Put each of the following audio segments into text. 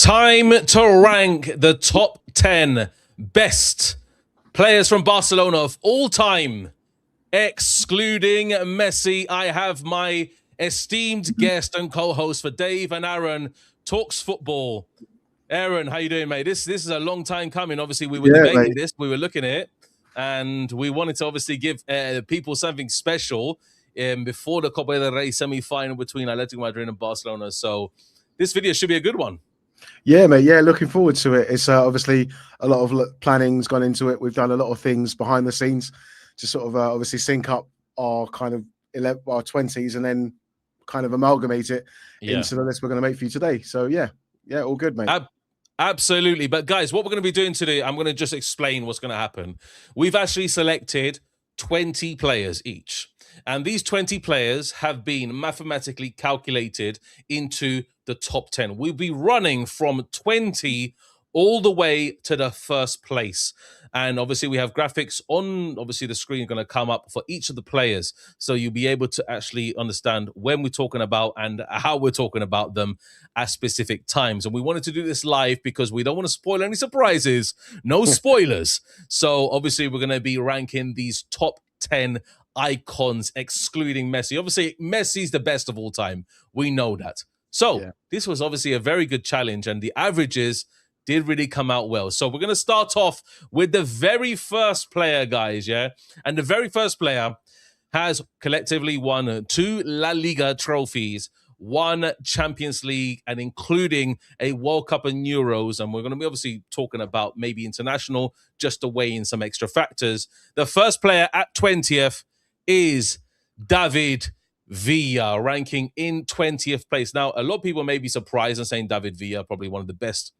Time to rank the top 10 best players from Barcelona of all time, excluding Messi. I have my esteemed guest and co-host for Dave and Aaron Talks Football. Aaron, how you doing, mate? This is a long time coming. Obviously, we were debating this, we were looking at it, and we wanted to obviously give people something special before the Copa del Rey semi-final between Atletico Madrid and Barcelona. So this video should be a good one. Yeah, mate. Yeah, looking forward to it. It's obviously a lot of planning's gone into it. We've done a lot of things behind the scenes to sort of obviously sync up our kind of our 20s and then kind of amalgamate it into the list we're going to make for you today. So yeah, all good, mate. Absolutely. But guys, what we're going to be doing today, I'm going to just explain what's going to happen. We've actually selected 20 players each. And these 20 players have been mathematically calculated into the top 10. We'll be running from 20 all the way to the first place. And obviously we have graphics on, obviously the screen going to come up for each of the players. So you'll be able to actually understand when we're talking about and how we're talking about them at specific times. And we wanted to do this live because we don't want to spoil any surprises. No spoilers. So obviously we're going to be ranking these top 10 icons, excluding Messi. Obviously, Messi's the best of all time. We know that. So this was obviously a very good challenge, and the averages did really come out well. So we're going to start off with the very first player, guys, yeah? And the very first player has collectively won 2 La Liga trophies, 1 Champions League, and including a World Cup and Euros. And we're going to be obviously talking about maybe international, just to weigh in some extra factors. The first player at 20th is David Villa, ranking in 20th place. Now, a lot of people may be surprised and saying David Villa, probably one of the best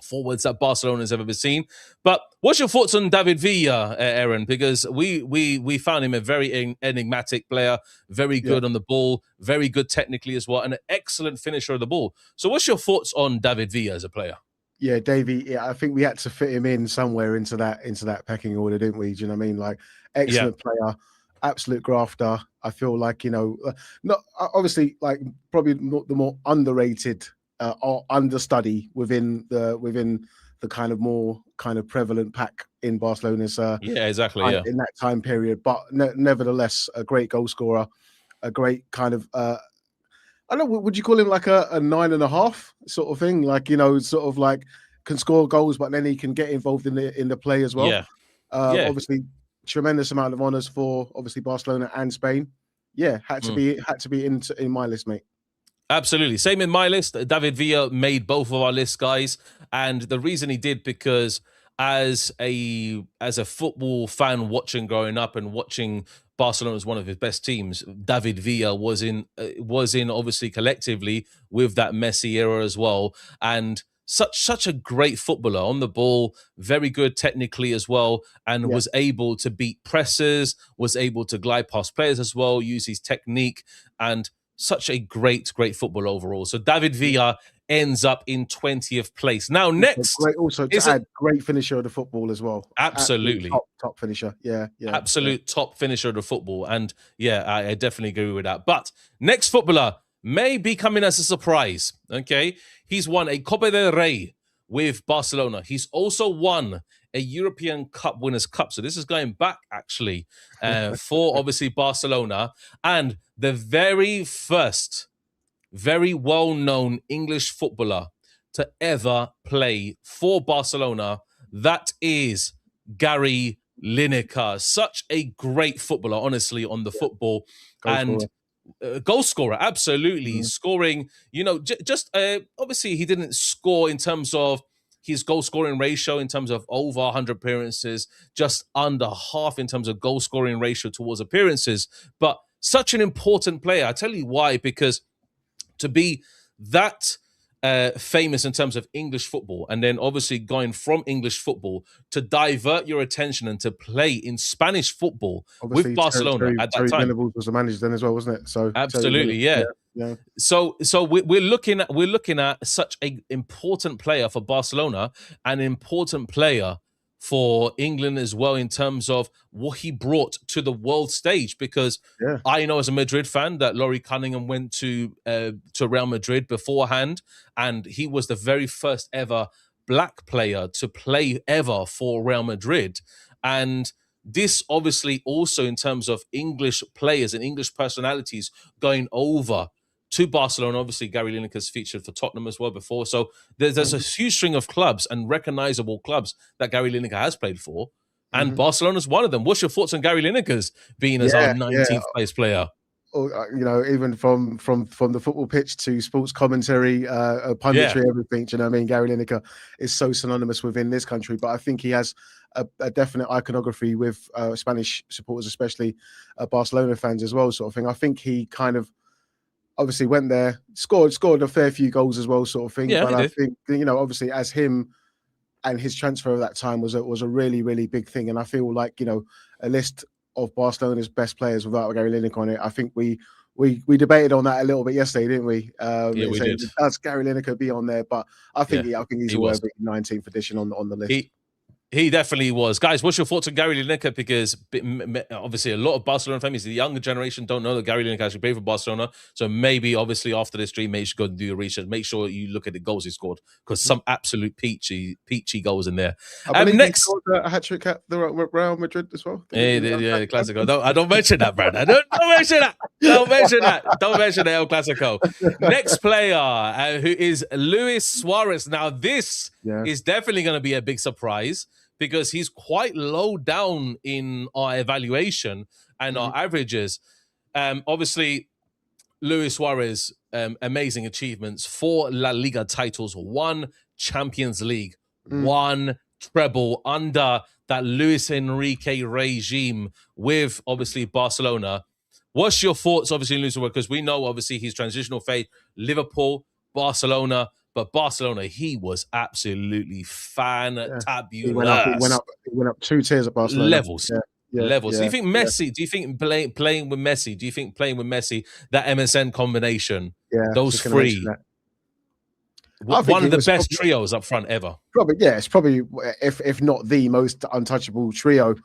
forwards that Barcelona has ever seen. But what's your thoughts on David Villa, Aaron? Because we found him a very enigmatic player, very good on the ball, very good technically as well, and an excellent finisher of the ball. So what's your thoughts on David Villa as a player? Yeah, Davey, I think we had to fit him in somewhere into that pecking order, didn't we? Do you know what I mean? Like, excellent player, absolute grafter. I feel like, not obviously, like, probably not the more underrated or understudy within the kind of more kind of prevalent pack in Barcelona's in that time period. But nevertheless, a great goal scorer, a great kind of I don't know, would you call him like a 9.5 sort of thing? Like, sort of like can score goals, but then he can get involved in the play as well. Obviously, tremendous amount of honors for obviously Barcelona and Spain. Yeah, had to be in my list, mate. Absolutely. Same in my list. David Villa made both of our lists, guys. And the reason he did, because as a football fan watching growing up and watching Barcelona as one of his best teams, David Villa was in obviously collectively with that Messi era as well. And such a great footballer on the ball, very good technically as well, and was able to beat pressers, was able to glide past players as well, use his technique, and such a great football overall. So David Villa ends up in 20th place. Now, next, great finisher of the football as well. Absolutely, top finisher. Top finisher of the football. And I definitely agree with that. But next footballer may be coming as a surprise. Okay, he's won a Copa del Rey with Barcelona. He's also won a European Cup Winners' Cup. So this is going back actually for obviously Barcelona, and the very first, very well-known English footballer to ever play for Barcelona. That is Gary Lineker. Such a great footballer, honestly, on the football. Goal scorer, absolutely. Scoring, just obviously he didn't score in terms of his goal scoring ratio in terms of over 100 appearances, just under half in terms of goal scoring ratio towards appearances. But such an important player. I tell you why, because to be that famous in terms of English football, and then obviously going from English football to divert your attention and to play in Spanish football obviously, with Barcelona at that time. Venables was the manager then as well, wasn't it? So absolutely, yeah. So we're looking at such an important player for Barcelona, an important player for England as well in terms of what he brought to the world stage. Because I know as a Madrid fan that Laurie Cunningham went to Real Madrid beforehand, and he was the very first ever black player to play ever for Real Madrid. And this obviously also in terms of English players and English personalities going over to Barcelona. Obviously, Gary Lineker's featured for Tottenham as well before. So there's a huge string of clubs and recognizable clubs that Gary Lineker has played for. And Barcelona's one of them. What's your thoughts on Gary Lineker's being as our 19th place player? Even from the football pitch to sports commentary, punditry, everything. Do you know what I mean? Gary Lineker is so synonymous within this country, but I think he has a definite iconography with Spanish supporters, especially Barcelona fans as well, sort of thing. I think he kind of obviously went there, scored a fair few goals as well, sort of thing. Yeah, but I think, obviously as him and his transfer at that time was a really, really big thing. And I feel like, a list of Barcelona's best players without Gary Lineker on it. I think we debated on that a little bit yesterday, didn't we? We did. Does Gary Lineker be on there? But I think he's worthy 19th edition on the list. He definitely was. Guys, what's your thoughts on Gary Lineker? Because obviously a lot of Barcelona fans, the younger generation, don't know that Gary Lineker actually played for Barcelona. So maybe, obviously, after this stream, maybe you should go and do your research. Make sure you look at the goals he scored, because some absolute peachy goals in there. Next, he scored a hat-trick at the Real Madrid as well. The Clasico. Don't mention that, Brad. Don't mention that. Don't mention that. Don't mention the El Clasico. Next player, who is Luis Suarez. Now, this is definitely going to be a big surprise, because he's quite low down in our evaluation and our averages. Obviously, Luis Suarez, amazing achievements, 4 La Liga titles, 1 Champions League, 1 treble under that Luis Enrique regime with, obviously, Barcelona. What's your thoughts, obviously, on Luis Suarez? Because we know, obviously, his transitional phase, Liverpool, Barcelona. But Barcelona, he was absolutely fantabulous. He went up 2 tiers at Barcelona. Levels. Do you think Messi? Do you think playing with Messi? Do you think playing with Messi, that MSN combination, those 3, one of the best trios up front ever? Probably, it's probably if not the most untouchable trio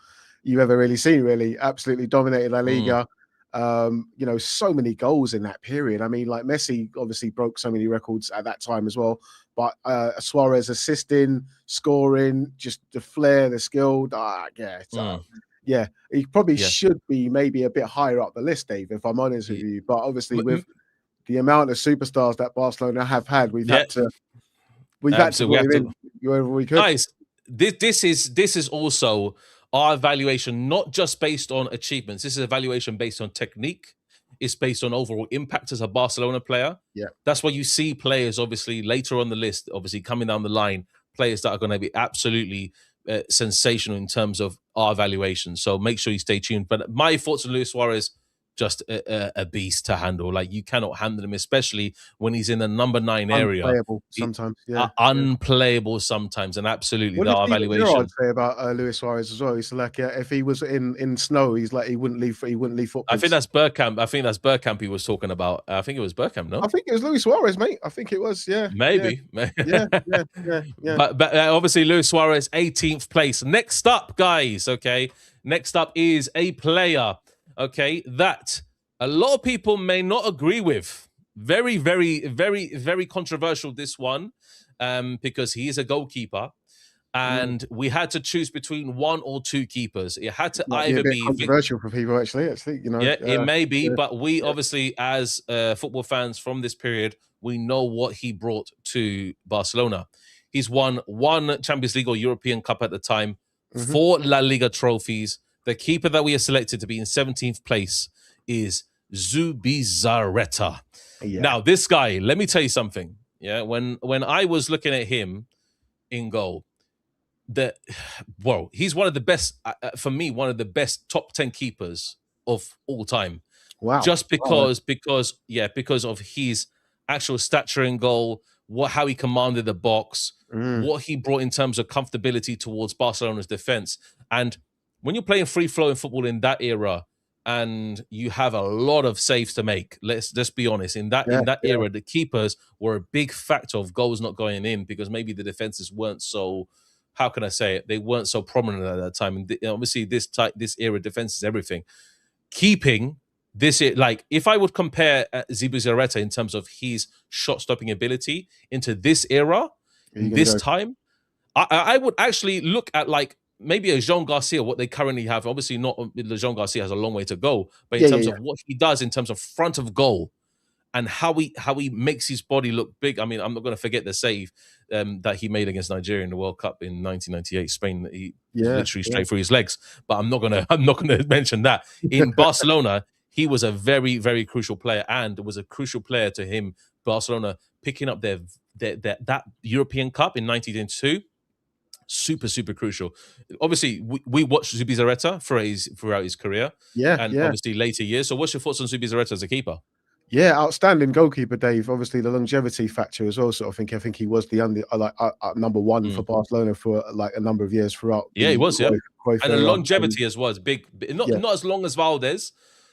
you've ever really seen. Really, absolutely dominated La Liga. So many goals in that period. I mean, like Messi obviously broke so many records at that time as well, but Suarez assisting, scoring, just the flair, the skill. He probably should be maybe a bit higher up the list, Dave, if I'm honest with you. But obviously with the amount of superstars that Barcelona have had, we've had to put him in wherever we could. Guys, this is also our evaluation, not just based on achievements. This is evaluation based on technique. It's based on overall impact as a Barcelona player. Yeah. That's why you see players, obviously, later on the list, obviously, coming down the line, players that are going to be absolutely sensational in terms of our evaluation. So make sure you stay tuned. But my thoughts on Luis Suarez, just a beast to handle. Like, you cannot handle him, especially when he's in the number 9 area. Unplayable sometimes. Unplayable sometimes, and absolutely what our evaluation. What did say about Luis Suarez as well? He's like, if he was in snow, he's like he wouldn't leave footprints. I think that's Bergkamp he was talking about. I think it was Bergkamp, no? I think it was Luis Suarez, mate. I think it was, Maybe. Yeah. But obviously, Luis Suarez, 18th place. Next up, guys, okay? Next up is a player, okay, that a lot of people may not agree with. Very, very, very, very controversial, this one, because he is a goalkeeper. And we had to choose between 1 or 2 keepers. It had to either be controversial for people, actually. It may be, but we obviously, as football fans from this period, we know what he brought to Barcelona. He's won 1 Champions League or European Cup at the time, 4 La Liga trophies. The keeper that we have selected to be in 17th place is Zubizarreta. Now, this guy, let me tell you something. Yeah, when I was looking at him in goal, he's one of the best, for me, one of the best top 10 keepers of all time. Wow. Just because of his actual stature in goal, how he commanded the box, what he brought in terms of comfortability towards Barcelona's defense. And when you're playing free-flowing football in that era, and you have a lot of saves to make, let's just be honest, in that era, the keepers were a big factor of goals not going in, because maybe the defenses weren't so how can I say it? They weren't so prominent at that time. And obviously, this era, defense is everything. Keeping this, like, if I would compare Zubizarreta in terms of his shot stopping ability into this era, this time, I would actually look at like maybe a Jean Garcia, what they currently have. Obviously, not Jean Garcia has a long way to go, but in terms of what he does in terms of front of goal and how he makes his body look big. I mean, I'm not going to forget the save that he made against Nigeria in the World Cup in 1998, Spain. He literally straight through his legs. But I'm not gonna mention that. In Barcelona, he was a very, very crucial player, and it was a crucial player to him. Barcelona picking up that European Cup in 1992. Super, super crucial. Obviously, we watched Zubizarreta throughout his career, and obviously later years. So, what's your thoughts on Zubizarreta as a keeper? Yeah, outstanding goalkeeper, Dave. Obviously, the longevity factor as well. I think he was the number one for Barcelona for like a number of years throughout. Yeah, he was. Cruyff and the longevity as well is big. Not as long as Valdez.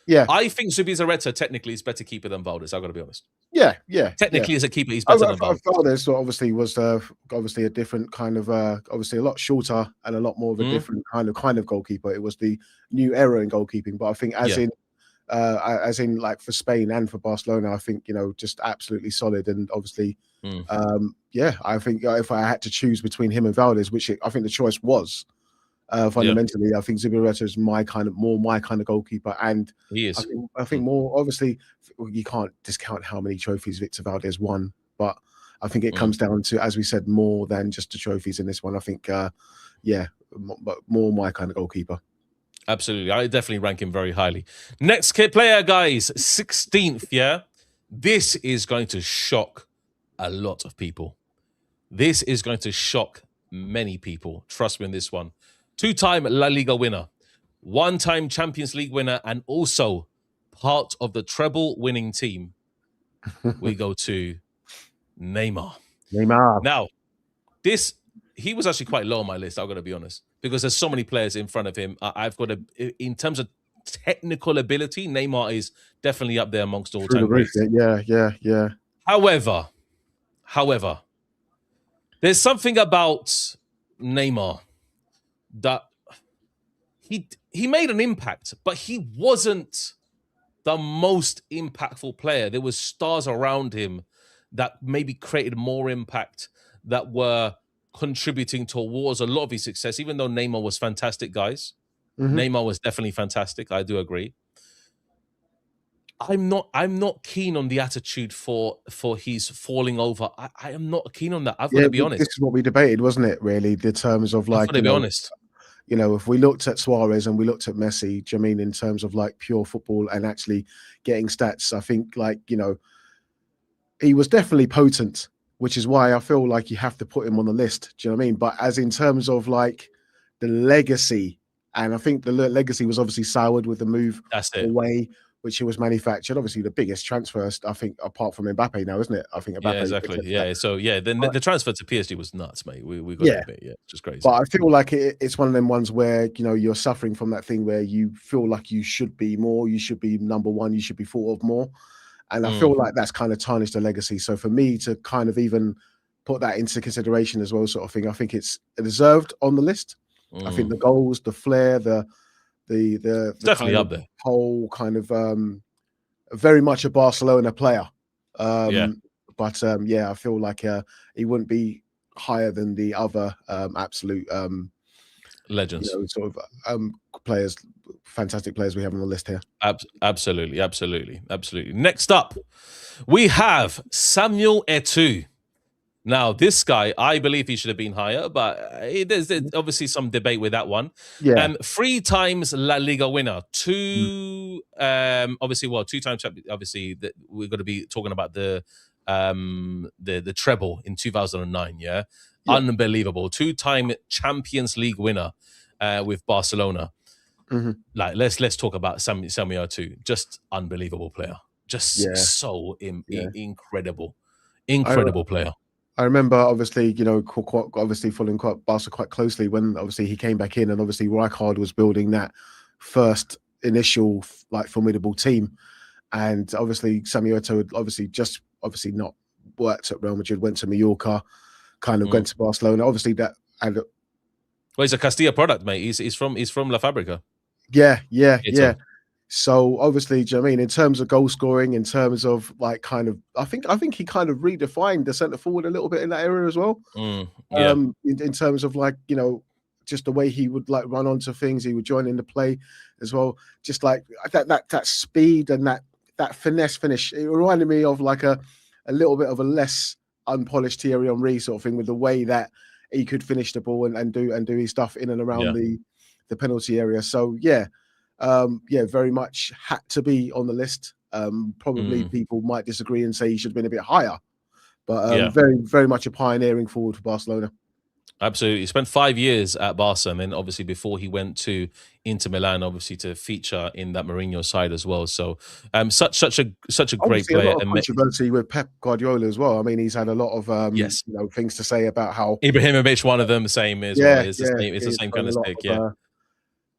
Yeah, I think Zubizarreta technically is better keeper than Valdez. I've got to be honest. Yeah. Technically, as a keeper, he's better than Valdez. Valdez so obviously was obviously a different kind of obviously a lot shorter and a lot more of a different kind of goalkeeper. It was the new era in goalkeeping, but I think as in like for Spain and for Barcelona, I think just absolutely solid. And obviously, I think if I had to choose between him and Valdez, which I think the choice was. Fundamentally, I think Zubizarreta is my kind of goalkeeper, and he is. I think more obviously you can't discount how many trophies Victor Valdez won, but I think it comes down to, as we said, more than just the trophies in this one. I think, but more my kind of goalkeeper. Absolutely, I definitely rank him very highly. Next player, guys, 16th. Yeah, this is going to shock a lot of people. This is going to shock many people. Trust me on this one. 2-time La Liga winner, 1-time Champions League winner, and also part of the treble winning team. We go to Neymar. Now, he was actually quite low on my list, I've got to be honest, because there's so many players in front of him. In terms of technical ability, Neymar is definitely up there amongst all-time greats. Yeah. However, there's something about Neymar that he made an impact, but he wasn't the most impactful player. There was stars around him that maybe created more impact, that were contributing towards a lot of his success, even though Neymar was fantastic, guys. Neymar was definitely fantastic. I do agree. I'm not keen on the attitude for his falling over. I am not keen on that. I've got to be honest. This is what we debated, wasn't it? Really, the terms of like. I've got to be honest. If we looked at Suarez and we looked at Messi, do you mean in terms of like pure football and actually getting stats? I think like he was definitely potent, which is why I feel like you have to put him on the list. Do you know what I mean? But as in terms of like the legacy, and I think the legacy was obviously soured with the move away, which it was manufactured. Obviously, the biggest transfer, I think, apart from Mbappe now, isn't it? I think Mbappe. Yeah, exactly. Yeah. So the transfer to PSG was nuts, mate. We got to admit, it's just crazy. But I feel like it's one of them ones where you're suffering from that thing where you feel like you should be more, you should be number one, you should be thought of more, and I feel like that's kind of tarnished the legacy. So for me to kind of even put that into consideration as well, sort of thing, I think it's deserved on the list. I think the goals, the flair, the definitely up there. Whole kind of very much a Barcelona player. But I feel like he wouldn't be higher than the other absolute legends, sort of players, fantastic players we have on the list here. Absolutely. Next up, we have Samuel Eto'o. Now, this guy, I believe he should have been higher, but there's obviously some debate with that one. 3 times La Liga winner, 2 2-time champion. Obviously, we're going to be talking about the treble in 2009. Unbelievable. 2-time Champions League winner with Barcelona. Like, let's talk about Samuel Eto'o. Just unbelievable player. Just so incredible player. I remember, obviously, following Barca quite closely when obviously he came back in, and obviously Rijkaard was building that first initial like formidable team, and obviously Samuel Eto'o had not worked at Real Madrid, went to Mallorca, kind of went to Barcelona. Obviously that had Well, he's a Castilla product, mate. He's from La Fabrica. Yeah, yeah, yeah. Ito. So obviously, do you know what I mean, in terms of goal scoring, in terms of like kind of, I think he kind of redefined the centre forward a little bit in that area as well. Yeah. In terms of like, you know, just the way he would like run onto things, he would join in the play as well. Just like that speed and that finesse finish. It reminded me of like a little bit of a less unpolished Thierry Henry sort of thing, with the way that he could finish the ball and do his stuff in and around the penalty area. So yeah. Very much had to be on the list. Probably people might disagree and say he should have been a bit higher, but very, very much a pioneering forward for Barcelona. Absolutely. He spent 5 years at Barca, and then obviously before he went to Inter Milan, obviously to feature in that Mourinho side as well. So, such a great Obviously, player. a lot of controversy with Pep Guardiola as well. I mean, he's had a lot of Yes, you know, things to say about how Ibrahimovic, one of them, same as well. It's the same. It's the same kind of stick.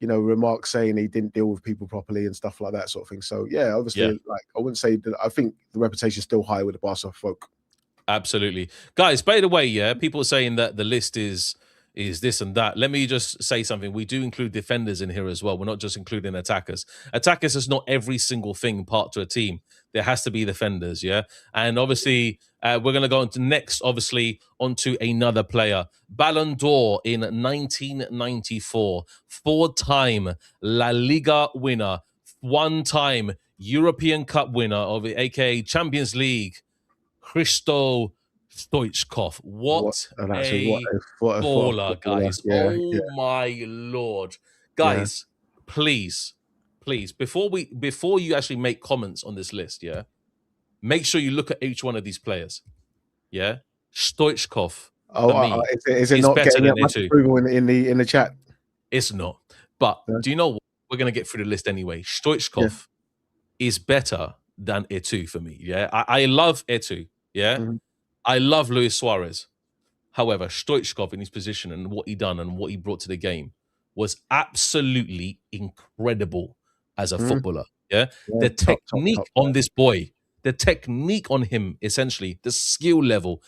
You know, remarks saying he didn't deal with people properly and stuff like that sort of thing. So yeah, obviously, like I wouldn't say that. I think the reputation is still high with the Barca folk. Absolutely, guys. By the way, people are saying that the list is this and that. Let me just say something. We do include defenders in here as well. We're not just including attackers. Attackers is not every single thing part to a team. There has to be defenders, and obviously we're going to go into next, obviously, onto another player. Ballon d'Or in 1994, 4-time La Liga winner, 1-time European Cup winner of it, aka Champions League, Hristo Stoichkov. What a baller, guys. My Lord. Guys, please, before you actually make comments on this list, make sure you look at each one of these players. Stoichkov, is it not getting that much approval in the chat? It's not. But do you know what? We're going to get through the list anyway. Stoichkov is better than Eto'o for me. I love Eto'o. I love Luis Suarez. However, Stoichkov in his position and what he done and what he brought to the game was absolutely incredible as a footballer. The technique on this boy, the technique on him, essentially, the skill level.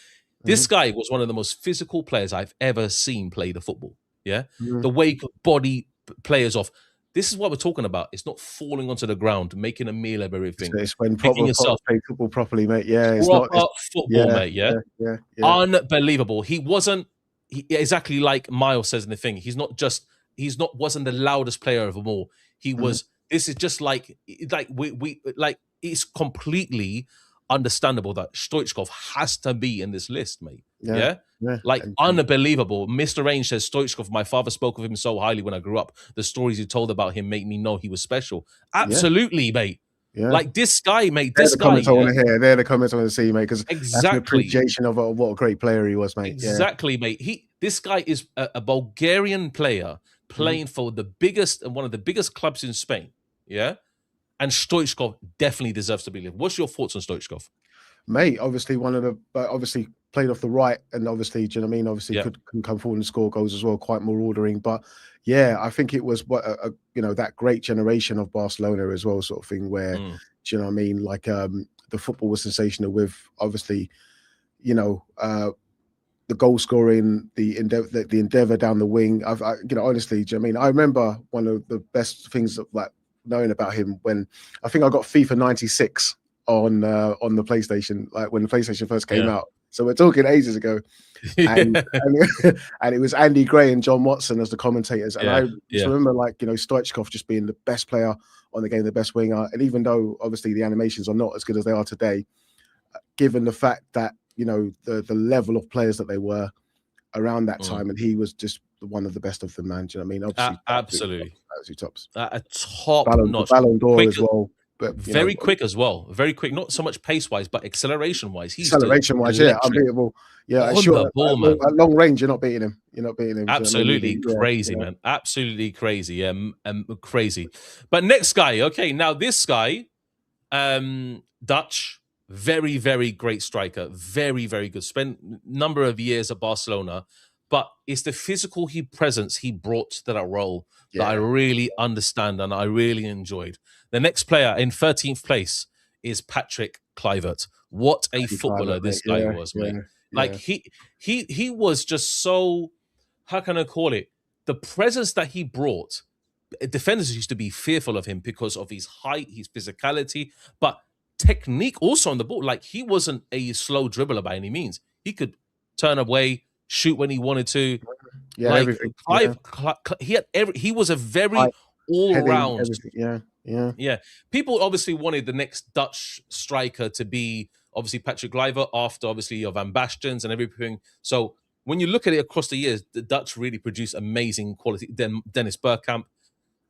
This guy was one of the most physical players I've ever seen play the football. The way he could body players off. This is what we're talking about. It's not falling onto the ground, making a meal of everything. It's when proper play football properly, mate. Yeah, it's proper football, mate. Yeah. Unbelievable. He wasn't exactly like Miles says in the thing. Wasn't the loudest player of them all. He was. This is just like it's completely understandable that Stoichkov has to be in this list, mate. Unbelievable. Mr. Range says Stoichkov, my father spoke of him so highly when I grew up. The stories he told about him made me know he was special. Absolutely, mate. Like this guy, mate. They're the comments I want to see, mate, because that's an appreciation of what a great player he was, mate. Exactly, mate. This guy is a Bulgarian player playing for one of the biggest clubs in Spain. And Stoichkov definitely deserves to be lived. What's your thoughts on Stoichkov? Mate, obviously obviously played off the right, and obviously, do you know what I mean? Obviously could come forward and score goals as well, quite more ordering. But yeah, I think it was that great generation of Barcelona as well, sort of thing, where do you know what I mean? Like the football was sensational with obviously, the goal scoring, the endeavor down the wing. Honestly, do you know what I mean? I remember one of the best things like knowing about him when I think I got FIFA 96 on the PlayStation, like when the PlayStation first came out. So we're talking ages ago, and it was Andy Gray and John Watson as the commentators. And I just remember, Stoichkov just being the best player on the game, the best winger. And even though obviously the animations are not as good as they are today, given the fact that the level of players that they were around that time, and he was just one of the best of them, man. Do you know what I mean? Obviously, absolutely, tops. A top notch Ballon d'Or as well. But very quick as well. Very quick. Not so much pace wise, but acceleration wise. Unbeatable. Yeah, sure. At long range, you're not beating him. Absolutely crazy, man. Absolutely crazy. Yeah, crazy. But next guy. Okay, now this guy, Dutch, very, very great striker. Very, very good. Spent number of years at Barcelona. But it's the physical presence he brought to that role that I really understand and I really enjoyed. The next player in 13th place is Patrick Kluivert. What a footballer this guy was, mate. Like he was just so, how can I call it? the presence that he brought, defenders used to be fearful of him because of his height, his physicality, but technique also on the ball. Like, he wasn't a slow dribbler by any means. He could turn away, shoot when he wanted to. Yeah, like everything. Clive, he was a very Heading, all-round. everything. Yeah. People obviously wanted the next Dutch striker to be obviously Patrick Kluivert after obviously your Van Bastens and everything. So when you look at it across the years, the Dutch really produced amazing quality. Dennis Bergkamp.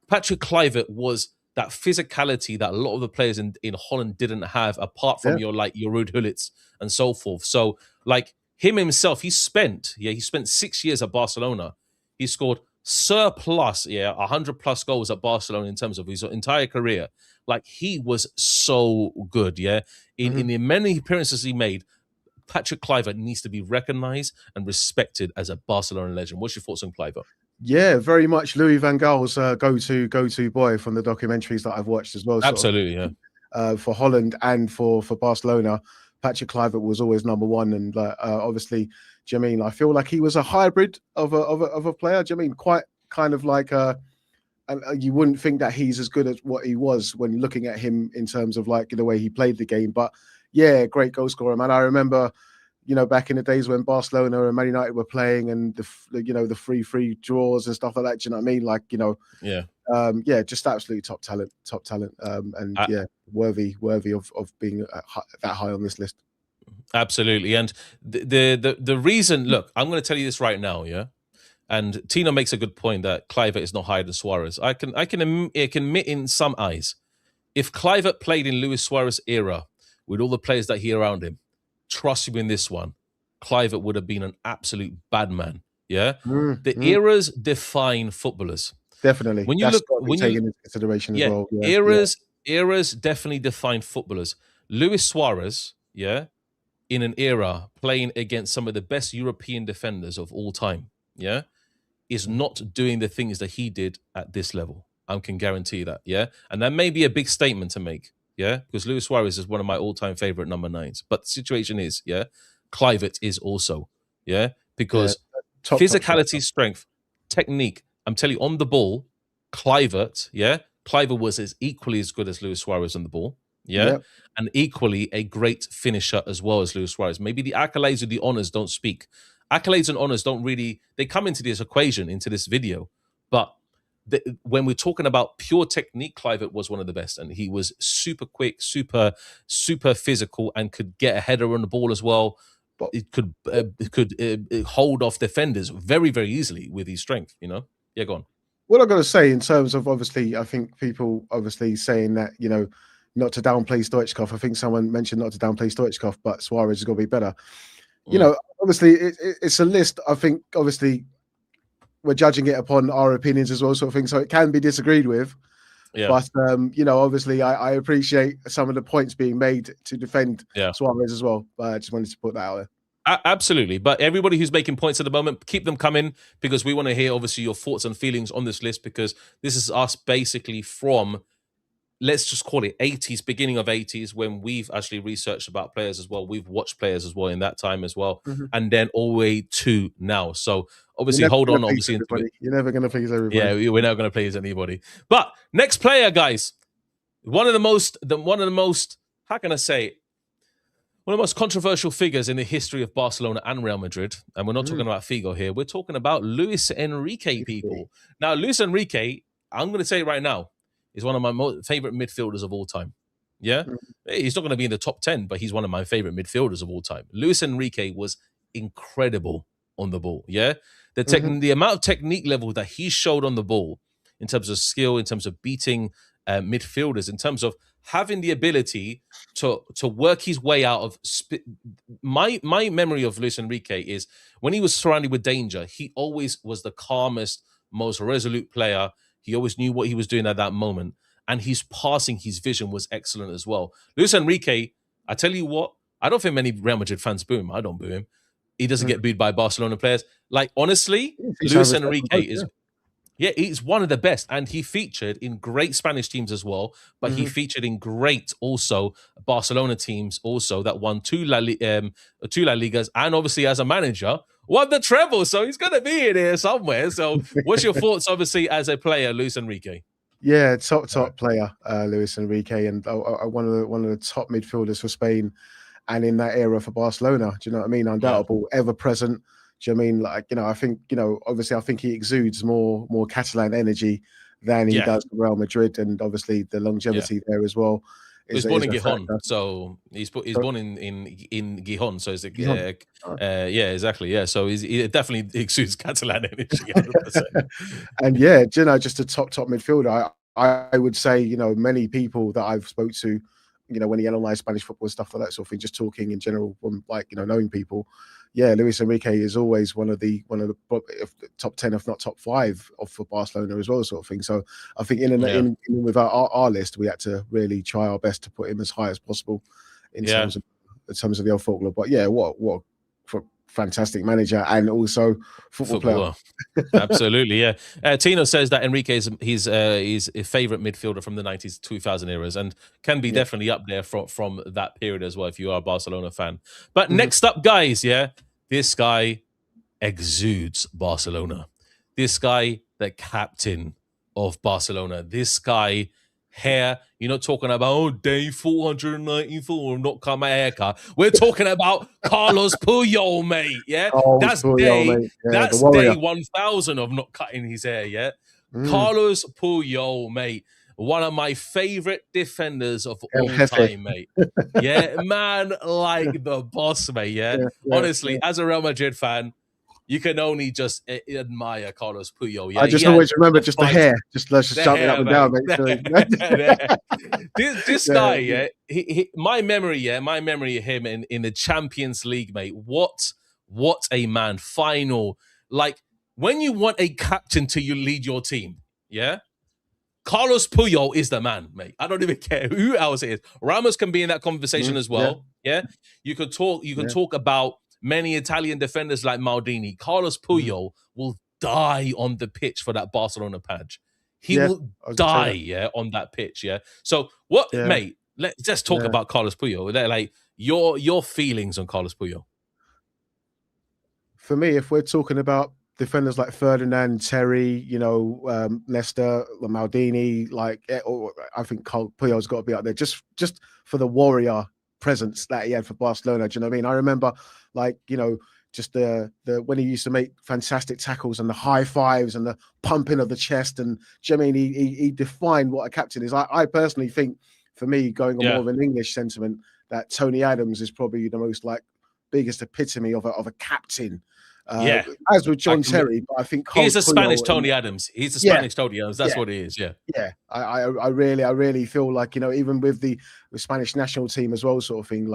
Patrick Kluivert was that physicality that a lot of the players in Holland didn't have, apart from your Ruud Hullits and so forth. So like him himself, he spent 6 years at Barcelona. He scored surplus, 100 plus goals at Barcelona in terms of his entire career. Like, he was so good, in the many appearances he made. Patrick Kluivert needs to be recognized and respected as a Barcelona legend. What's your thoughts on Kluivert? Yeah, very much Louis van Gaal's go-to boy from the documentaries that I've watched as well. Absolutely, for Holland and for Barcelona, Patrick Kluivert was always number one. And obviously, do you know what I mean? I feel like he was a hybrid of a player. Do you know what I mean? Quite kind of like you wouldn't think that he's as good as what he was when looking at him in terms of like the way he played the game. But yeah, great goal scorer, man. I remember, back in the days when Barcelona and Man United were playing, and the 3-3 draws and stuff like that. Do you know what I mean? Like, just absolutely top talent, worthy of being that high on this list. Absolutely. And the reason, look, I'm going to tell you this right now, and Tino makes a good point that Kluivert is not higher than Suarez. I can admit in some eyes, if Kluivert played in Luis Suarez era with all the players that he around him, trust me in this one, Kluivert would have been an absolute bad man. The eras define footballers. Definitely. When you taken into consideration as well. Eras definitely define footballers. Luis Suarez, in an era playing against some of the best European defenders of all time, is not doing the things that he did at this level. I can guarantee that, and that may be a big statement to make, because Luis Suarez is one of my all-time favorite number 9s. But the situation is, Kluivert is also, because physicality, strength, technique. I'm telling you, on the ball, Kluivert was equally as good as Luis Suarez on the ball, and equally a great finisher as well as Luis Suarez. Maybe the accolades or the honors don't speak. Accolades and honors don't really, they come into this equation, into this video, but when we're talking about pure technique, Kluivert was one of the best, and he was super quick, super physical, and could get a header on the ball as well. But it could hold off defenders very, very easily with his strength. Yeah, go on. What I've got to say in terms of, obviously, I think people obviously saying that not to downplay Stoichkov. I think someone mentioned not to downplay Stoichkov, but Suarez has got to be better. Obviously, it's a list. I think obviously, we're judging it upon our opinions as well, sort of thing. So it can be disagreed with. Yeah. But, obviously, I appreciate some of the points being made to defend Suarez as well. But I just wanted to put that out there. Absolutely. But everybody who's making points at the moment, keep them coming, because we want to hear, obviously, your thoughts and feelings on this list, because this is us basically from, let's just call it 80s, beginning of 80s, when we've actually researched about players as well. We've watched players as well in that time as well. And then all the way to now. So obviously, hold on. Obviously, you're never going to please everybody. Yeah, we're never going to please anybody. But next player, guys, one of the most, how can I say, one of the most controversial figures in the history of Barcelona and Real Madrid. And we're not talking about Figo here. We're talking about Luis Enrique, people. Now, Luis Enrique, I'm going to say it right now, is one of my favorite midfielders of all time. He's not going to be in the top 10, but he's one of my favorite midfielders of all time. Luis Enrique was incredible on the ball. The amount of technique level that he showed on the ball, in terms of skill, in terms of beating midfielders, in terms of having the ability to work his way out of my memory of Luis Enrique is when he was surrounded with danger, he always was the calmest, most resolute player. He always knew what he was doing at that moment. And his passing, his vision was excellent as well. Luis Enrique, I tell you what, I don't think many Real Madrid fans boo him. I don't boo him. He doesn't get booed by Barcelona players. Like, honestly, Luis Enrique is... Yeah, he's one of the best. And he featured in great Spanish teams as well. But he featured in great, also, Barcelona teams also that won two La Ligas. And obviously, as a manager, won the treble, so he's going to be in here somewhere. So what's your thoughts, obviously, as a player, Luis Enrique? Yeah, top player, Luis Enrique, and one of the top midfielders for Spain, and in that era for Barcelona. Do you know what I mean? Undoubtable, ever present. Do you know what I mean? Like, I think, obviously, I think he exudes more Catalan energy than he does Real Madrid, and obviously the longevity there as well. He's born in Gijon, so he's born in Gijon, so it's like, yeah, exactly, yeah. So he definitely exudes Catalan energy, 100%. And just a top midfielder. I would say, many people that I've spoke to, when he analysed Spanish football and stuff like that sort of thing, just talking in general, from knowing people. Yeah, Luis Enrique is always one of the top 10, if not top 5, for Barcelona as well, sort of thing. So I think in with our list, we had to really try our best to put him as high as possible in terms of the old folklore. But yeah, what fantastic manager and also football player. Absolutely, yeah. Tino says that Enrique is his favorite midfielder from the 90s, 2000 eras, and can be definitely up there from that period as well, if you are a Barcelona fan. But next up, guys, this guy exudes Barcelona. This guy, the captain of Barcelona. This guy here, you're not talking about, day 494, not cut my haircut. We're talking about Carlos Puyol, mate. Yeah, that's day 1000 of not cutting his hair. Carlos Puyol, mate. One of my favorite defenders of all time, mate. Yeah, man, like the boss, mate. Honestly, as a Real Madrid fan, you can only just admire Carlos Puyol. I just always remember just the hair. Let's just jump it up and down, mate. This guy, my memory of him in the Champions League, mate. What a man. Final. Like, when you want a captain to lead your team, Carlos Puyol is the man, mate. I don't even care who else it is. Ramos can be in that conversation as well. Yeah. You can talk about many Italian defenders like Maldini. Carlos Puyol will die on the pitch for that Barcelona patch. He will die, on that pitch, So mate, let's talk about Carlos Puyol. Like, your feelings on Carlos Puyol. For me, if we're talking about defenders like Ferdinand, Terry, Nesta, Maldini, I think Puyol's got to be up there just for the warrior presence that he had for Barcelona. Do you know what I mean? I remember, just the when he used to make fantastic tackles and the high fives and the pumping of the chest, and do you know what I mean? He defined what a captain is. I personally think, for me, going on more of an English sentiment, that Tony Adams is probably the most biggest epitome of a captain. As with John Terry, but I think he's a Spanish Tony Adams. He's a Spanish Tony Adams. That's what he is. I really feel like, even with the Spanish national team as well, sort of thing.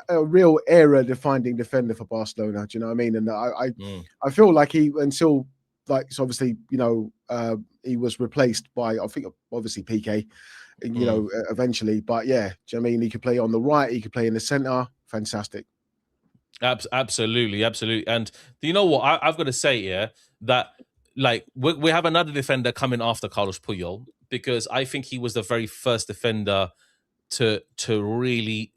A real era-defining defender for Barcelona. Do you know what I mean? And I feel like he, until obviously, he was replaced by, I think, obviously PK. Eventually, but do you know what I mean? He could play on the right. He could play in the center. Fantastic. Absolutely. And you know what? I've got to say that we have another defender coming after Carlos Puyol, because I think he was the very first defender to really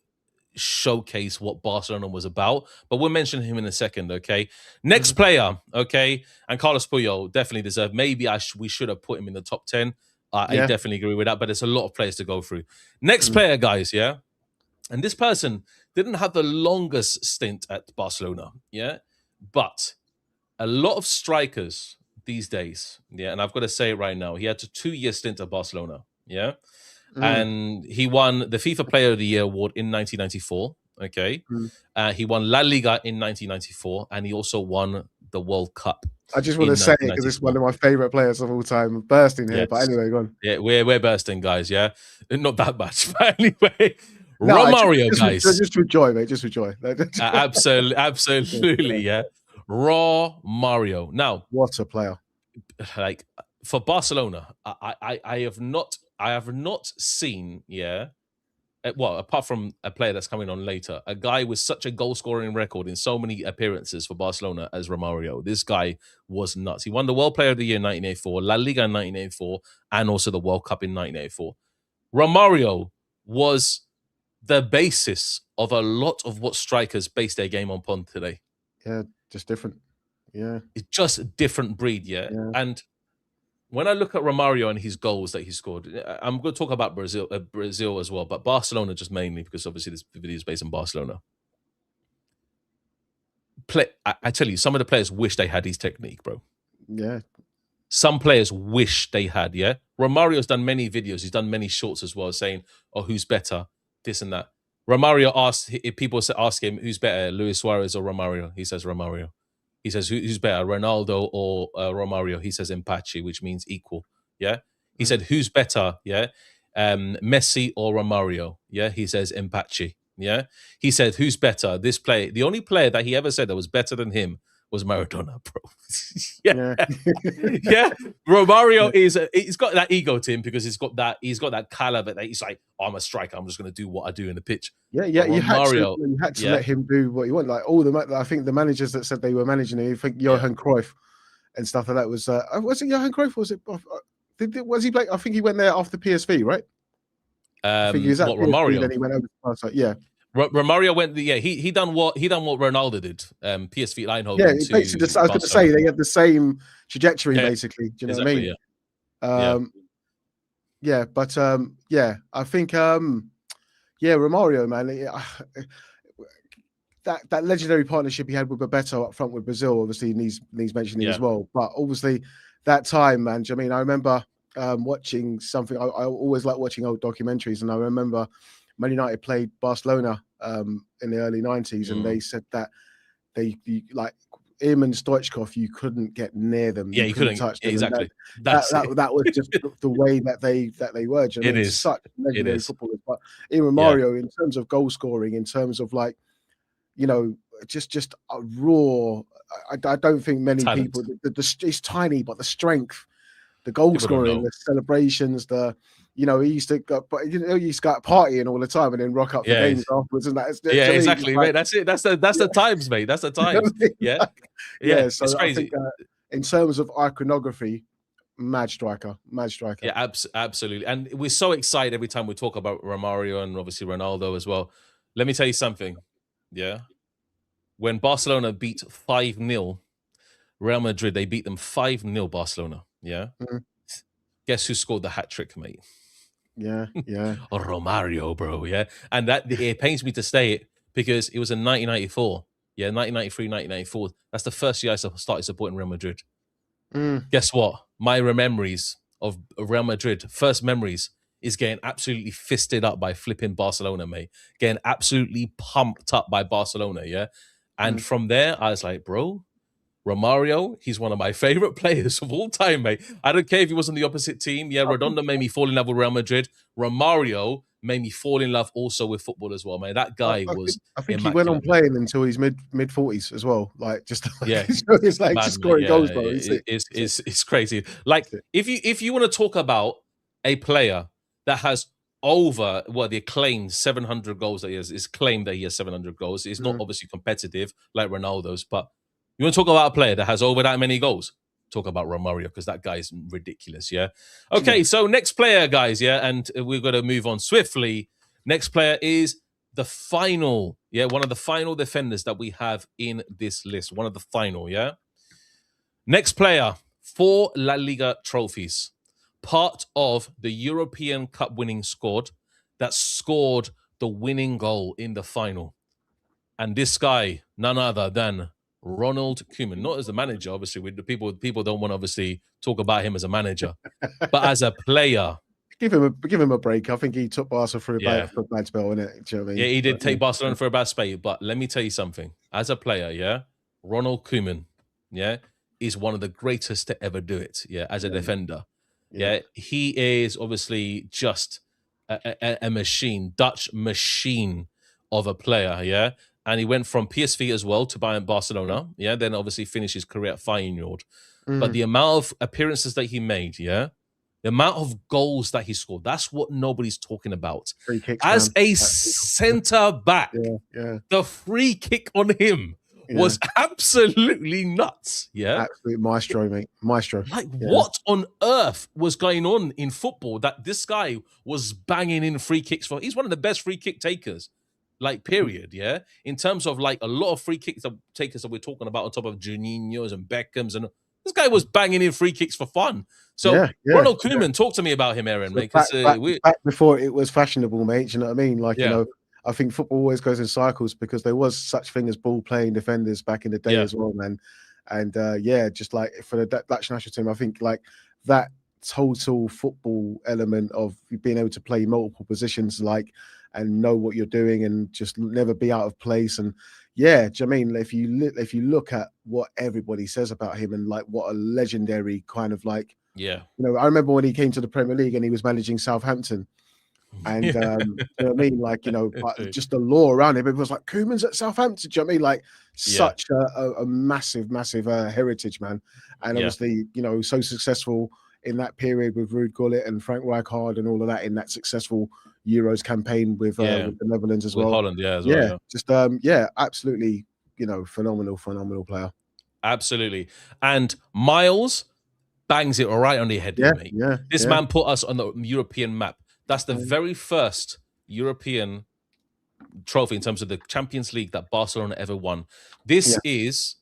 showcase what Barcelona was about. But we'll mention him in a second, okay? Next player, okay? And Carlos Puyol definitely deserved. Maybe we should have put him in the top 10. I definitely agree with that, but there's a lot of players to go through. Next player, guys, And this person didn't have the longest stint at Barcelona, but a lot of strikers these days, and I've got to say it right now, he had a 2-year stint at Barcelona, and he won the FIFA Player of the Year award in 1994, okay? He won La Liga in 1994, and he also won the World Cup. I just want to say it because it's one of my favorite players of all time. I'm bursting here, but anyway, go on. Yeah, we're bursting, guys, Not that much, but anyway... Romario, guys. Just with joy, mate. Just with joy. Absolutely, Romario. Now, what a player! For Barcelona, I have not seen, apart from a player that's coming on later, a guy with such a goal scoring record in so many appearances for Barcelona as Romario. This guy was nuts. He won the World Player of the Year in 1984, La Liga in 1984, and also the World Cup in 1984. Romario was the basis of a lot of what strikers base their game upon today. Yeah, just different. Yeah. It's just a different breed, yeah. And when I look at Romario and his goals that he scored, I'm going to talk about Brazil as well, but Barcelona just mainly because obviously this video is based in Barcelona. I tell you, some of the players wish they had his technique, bro. Yeah. Some players wish they had, yeah. Romario's done many videos. He's done many shorts as well, saying, "Oh, who's better? This and that." Romario asked, if people ask him, "Who's better, Luis Suarez or Romario?" He says Romario. He says, "Who's better, Ronaldo or Romario?" He says empate, which means equal. Yeah. He said, "Who's better? Yeah, Messi or Romario?" Yeah. He says empate. Yeah. He said, "Who's better? This player." The only player that he ever said that was better than him was Maradona, bro. Yeah. Yeah. Romario he's got that ego to him because he's got that caliber that he's like, oh, I'm a striker. I'm just going to do what I do in the pitch. Yeah. You had to let him do what he wanted. Like I think the managers that said they were managing him, I think Johan Cruyff and stuff like that was it Johan Cruyff? Was he playing? I think he went there after PSV, right? I think he was at PSV, Romario? Then he went over to Barca. Yeah. Romario went. Yeah, he done what Ronaldo did. PSV Eindhoven. Yeah, basically. I was going to say they had the same trajectory, basically. Do you know what I mean? Yeah. But I think Romario, man. That legendary partnership he had with Bebeto up front with Brazil, obviously needs mentioning as well. But obviously that time, man. I mean, I remember watching something. I always like watching old documentaries, and I remember Man United played Barcelona in the early 90s, and they said that they like him and Stoichkov, you couldn't get near them. Yeah, you couldn't touch them. Exactly. That was just the way that they were. You know, it is such legendary footballers. But even Mario, in terms of goal scoring, in terms of like, you know, just a raw. I don't think many people. It's tiny, but the strength, the goal scoring, the celebrations, he used to go, but he used to go partying all the time and then rock up for games afterwards, and that's exactly, mate. That's it. That's the times, mate. That's the times. Yeah. So it's crazy. I think, in terms of iconography, mad striker. Yeah, absolutely. And we're so excited every time we talk about Romario and obviously Ronaldo as well. Let me tell you something. Yeah, when Barcelona beat 5-0 Real Madrid, they beat them 5-0 Barcelona. Yeah. Guess who scored the hat trick, mate? Yeah. Romario, bro. Yeah. And it pains me to say it because it was in 1994. Yeah, 1993, 1994. That's the first year I started supporting Real Madrid. Guess what? My memories of Real Madrid, first memories, is getting absolutely fisted up by flipping Barcelona, mate. Getting absolutely pumped up by Barcelona, yeah? And from there, I was like, bro, Romario, he's one of my favorite players of all time, mate. I don't care if he was on the opposite team. Yeah, Redondo made me fall in love with Real Madrid. Romario made me fall in love also with football as well, man. That guy was. I think he went on playing until his mid 40s as well. Like just it's like just scoring goals, bro. It's crazy. Like if you want to talk about a player that has over the acclaimed 700 goals that he has, it's claimed that he has 700 goals. It's not obviously competitive like Ronaldo's, but you want to talk about a player that has over that many goals? Talk about Romario, because that guy is ridiculous, yeah? Okay, so next player, guys, yeah? And we're going to move on swiftly. Next player is the final, one of the final defenders that we have in this list. One of the final, yeah? Next player, 4 La Liga trophies. Part of the European Cup winning squad that scored the winning goal in the final. And this guy, none other than Ronald Koeman, not as a manager, obviously. With the people don't want to obviously talk about him as a manager, but as a player. Give him a break. I think he took Barca for a bad spell, innit? Do you know what I mean? Yeah, he did take Barcelona for a bad spell. But let me tell you something. As a player, Ronald Koeman, is one of the greatest to ever do it. As a defender, he is obviously just a machine, Dutch machine of a player, And he went from PSV as well to Barcelona. Then obviously finished his career at Feyenoord. But the amount of appearances that he made, the amount of goals that he scored, that's what nobody's talking about. Free kicks, as a centre back, the free kick on him was absolutely nuts. Absolute maestro, mate. Maestro. Like, what on earth was going on in football that this guy was banging in free kicks for? He's one of the best free kick takers like period, yeah. In terms of like a lot of free kicks that takers that we're talking about on top of Juninho's and Beckham's, and this guy was banging in free kicks for fun. So Yeah, yeah. Ronald Koeman, talk to me about him, Aaron, So mate, because back before it was fashionable, mate. Do you know what I mean? Like, yeah, I think football always goes in cycles because there was such thing as ball playing defenders back in the day yeah, as well, man. And yeah, just like for the Dutch national team, I think like that total football element of being able to play multiple positions, like, and know what you're doing and just never be out of place. And yeah, do you know what I mean? If you look at what everybody says about him and like what a legendary kind of like, yeah. I remember when he came to the Premier League and he was managing Southampton. And you know what I mean? Like, but just the law around him, it was like Koeman's at Southampton. Do you know what I mean? Like such a massive, massive heritage, man. And obviously, so successful in that period with Ruud Gullit and Frank Rijkaard and all of that in that successful Euros campaign with the Netherlands as with well. Holland, as well. Yeah. Just absolutely, phenomenal player. Absolutely. And Miles bangs it right on the head, mate. This man put us on the European map. That's the very first European trophy in terms of the Champions League that Barcelona ever won. This is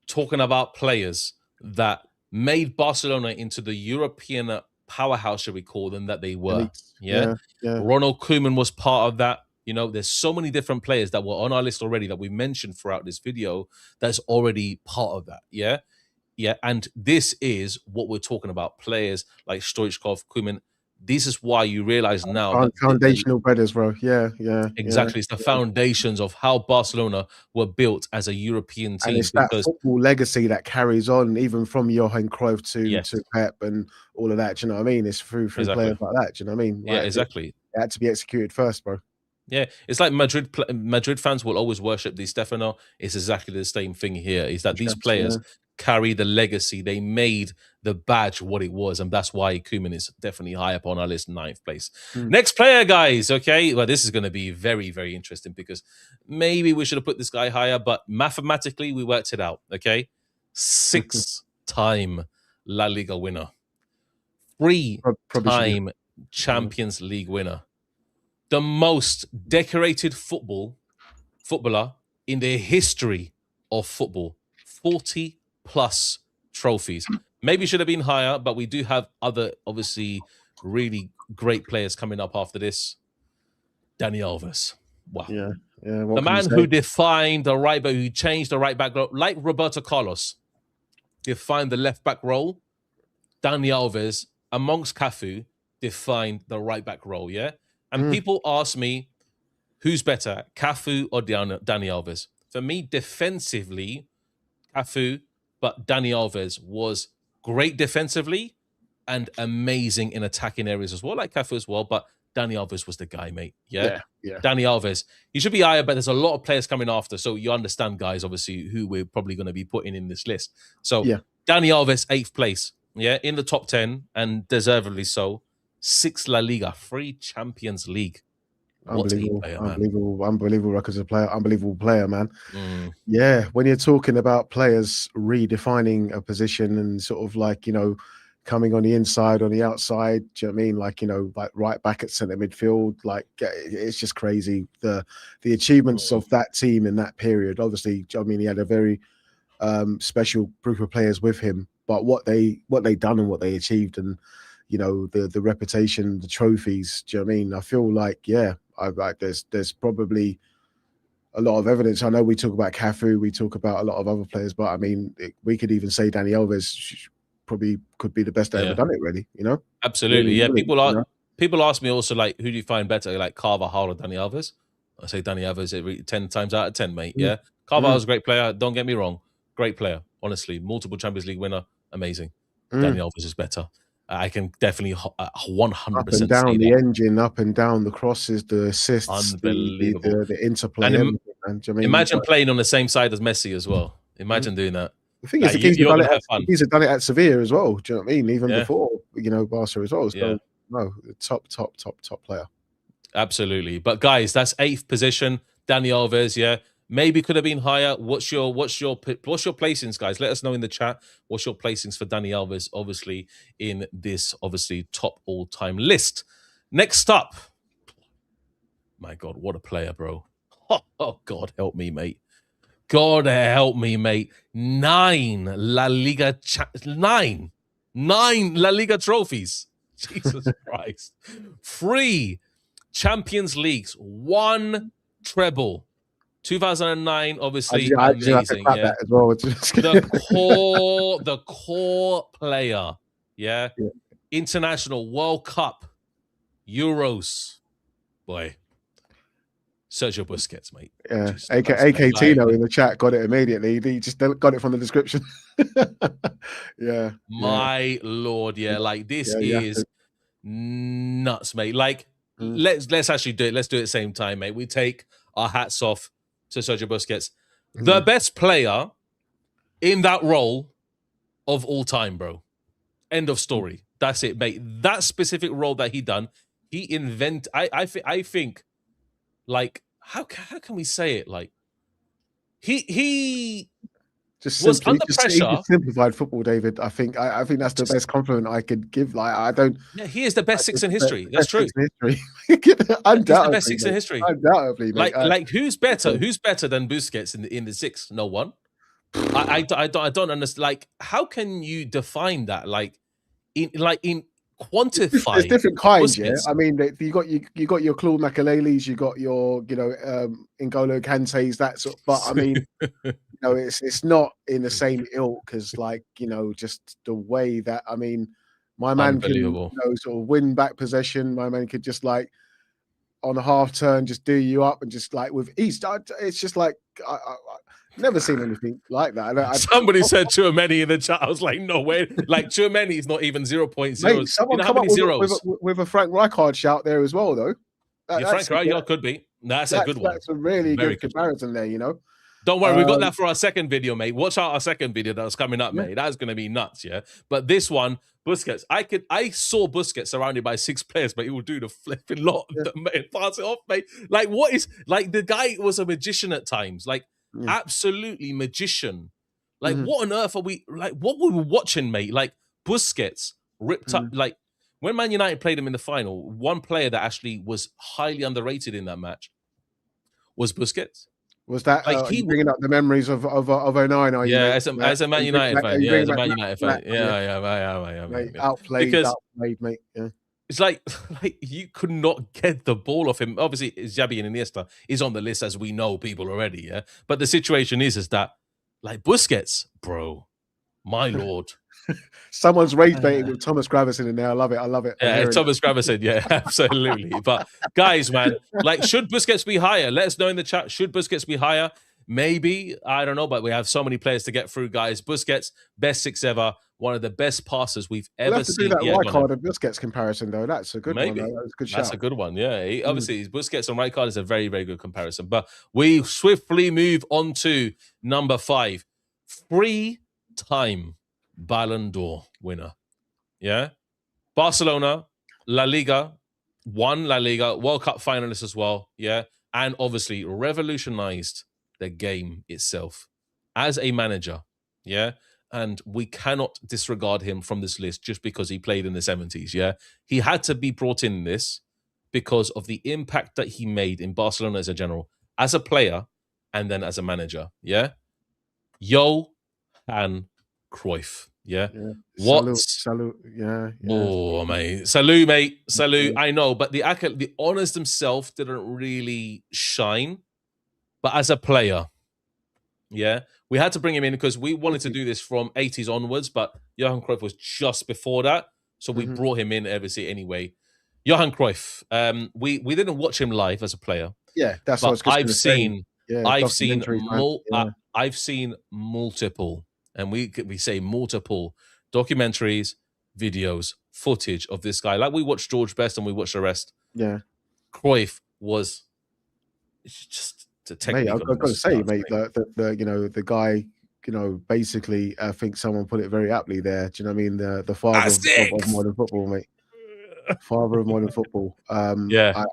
talking about players that made Barcelona into the European powerhouse, shall we call them, that they were. Yeah. Ronald Koeman was part of that. There's so many different players that were on our list already that we mentioned throughout this video that's already part of that. Yeah. And this is what we're talking about. Players like Stoichkov, Koeman. This is why you realize now that foundational brothers, bro. Exactly. It's the foundations of how Barcelona were built as a European team. And it's that football legacy that carries on even from Johan Cruyff to Pep and all of that. Do you know what I mean? It's through players like that. Do you know what I mean? Like, exactly. It had to be executed first, bro. Yeah, it's like Madrid fans will always worship Di Stefano. It's exactly the same thing here. Is that these players carry the legacy. They made the badge what it was, and that's why Koeman is definitely high up on our list, 9th place. Next player, guys. Okay, well, this is going to be very, very interesting because maybe we should have put this guy higher, but mathematically we worked it out. Okay, 6-time La Liga winner, 3-time Champions League winner, the most decorated footballer in the history of football, 40+ trophies. Maybe should have been higher, but we do have other, obviously, really great players coming up after this. Dani Alves. Wow. Yeah. The man who defined the right back, who changed the right back role, like Roberto Carlos, defined the left back role. Dani Alves, amongst Cafu, defined the right back role, yeah? And people ask me, who's better, Cafu or Dani Alves? For me, defensively, Cafu, but Dani Alves was great defensively and amazing in attacking areas as well, like Cafu as well. But Dani Alves was the guy, mate. Yeah. Dani Alves. He should be higher, but there's a lot of players coming after. So you understand, guys, obviously, who we're probably going to be putting in this list. So Dani Alves, 8th place. Yeah, in the top 10, and deservedly so. 6 La Liga, 3 Champions League. Unbelievable records of player, unbelievable player, man. Yeah, when you're talking about players redefining a position and sort of like, coming on the inside, on the outside, do you know what I mean? Like, like right back at centre midfield, like it's just crazy. The achievements of that team in that period. Obviously, I mean, he had a very special group of players with him, but what they done and what they achieved, and the reputation, the trophies. Do you know what I mean? I feel like, there's probably a lot of evidence. I know we talk about Cafu, we talk about a lot of other players, but I mean, we could even say Dani Alves probably could be the best that ever done it, really. Absolutely. Really, people ask me also, like, who do you find better, like Carvajal or Dani Alves? I say Dani Alves 10 times out of 10, mate. Yeah. Carvajal's a great player. Don't get me wrong. Great player. Honestly, multiple Champions League winner. Amazing. Dani Alves is better. I can definitely 100% up and down the engine, up and down the crosses, the assists, unbelievable, the interplay. Imagine playing on the same side as Messi as well. Imagine doing that. The thing is, he's done it at Sevilla as well. Do you know what I mean? Even before, Barca as well. So, no, top player. Absolutely. But guys, that's 8th position. Dani Alves, yeah. Maybe could have been higher. What's your placings, guys? Let us know in the chat. What's your placings for Dani Alves, obviously, in this, obviously, top all-time list. Next up. My God, what a player, bro. Oh, God help me, mate. God help me, mate. 9 La Liga trophies. Jesus Christ. 3 Champions Leagues, 1 treble. 2009, obviously, I just have to amazing. clap Yeah, that as well. the core player. Yeah, Yeah. international World Cup, Euros, boy. Sergio Busquets, mate. Yeah, Jesus Christ, AK mate. Tino in the chat got it immediately. He just got it from the description. Yeah, My Lord, yeah, like this yeah, you have is to. nuts, mate. Like, Mm. let's actually do it. Let's do it at the same time, mate. We take our hats off to Sergio Busquets, the Mm. best player in that role of all time, bro. End of story. That's it, mate. That specific role that he done, he invent. I think, like, how can we say it? Like, he Just was simply, under he pressure. just simplified football, David. I think that's the best compliment I could give. Like, I don't. Yeah, he is the best six in history. The That's best true. six in history. He's the best Undoubtedly, six in mate. history. Undoubtedly, mate. Like who's better? Who's better than Busquets in the six? No one. I don't understand. Like, how can you define that? Like in quantify There's different kinds, yeah. Busquets? I mean, you got your Claude Makelele's, you got your N'Golo Kante's, that sort. But I mean, it's not in the same ilk as, like, just the way that, I mean, my man can, Unbelievable. sort of win back possession. My man could just, like, on a half turn, just do you up and just, like, with ease. It's just like I've never seen anything like that. Somebody said Tchouameni in the chat. I was like, no way. Like, Tchouameni is not even 0.0. Mate, someone you know come how up many zeros? with a Frank Rijkaard shout there as well, though. Frank, right? Yeah, could be. That's a good one. That's a really Very good comparison there, Don't worry, we got that for our second video, mate. Watch out our second video that's coming up, mate. That's gonna be nuts, yeah. But this one, Busquets, I saw Busquets surrounded by 6 players, but he will do the flipping lot, pass it off, mate. Like, what is, like, the guy was a magician at times, like, absolutely magician. Like, what on earth are we, like, what were we watching, mate? Like, Busquets ripped up, like, when Man United played him in the final, one player that actually was highly underrated in that match was Busquets. Was that he bringing up the memories of 09? Are you? Yeah, as a Man United fan. Yeah, as a Man United fan. Mate, outplayed, mate. Yeah. It's like you could not get the ball off him. Obviously, Xavi and Iniesta is on the list, as we know, people already. Yeah, but the situation is that, like, Busquets, bro, my lord. Someone's rage baiting with Thomas Gravison in there. I love it. Yeah, Thomas Gravison. Yeah, absolutely. But guys, man, like, should Busquets be higher? Let us know in the chat. Should Busquets be higher? Maybe. I don't know, but we have so many players to get through, guys. Busquets, best 6 ever. One of the best passes we've ever seen. We'll have to do that Rijkaard and Busquets comparison, though. That's a good one. That's a good shout. That's a good one, yeah. Obviously, Busquets and Rijkaard is a very, very good comparison. But we swiftly move on to number 5. 3-time Ballon d'Or winner. Yeah. Barcelona, La Liga, won La Liga, World Cup finalist as well. Yeah. And obviously revolutionized the game itself as a manager. Yeah. And we cannot disregard him from this list just because he played in the 70s. Yeah. He had to be brought in this because of the impact that he made in Barcelona as a general, as a player, and then as a manager. Yeah. Johan Cruyff. Yeah. What? Salute. Yeah. Oh, mate. Salute, mate. Salute. I know, but the honors themselves didn't really shine. But as a player, yeah, we had to bring him in because we wanted to do this from 80s onwards, but Johan Cruyff was just before that. So we brought him in, obviously, anyway. Johan Cruyff. We didn't watch him live as a player. Yeah, that's what I was saying. I've seen multiple, and we say multiple documentaries, videos, footage of this guy. Like, we watched George Best and we watched the rest. Yeah. Cruyff was just the technique. Mate, I've got to say, mate, the guy, basically, I think someone put it very aptly there. Do you know what I mean? The father of modern football, mate. Father of modern football. The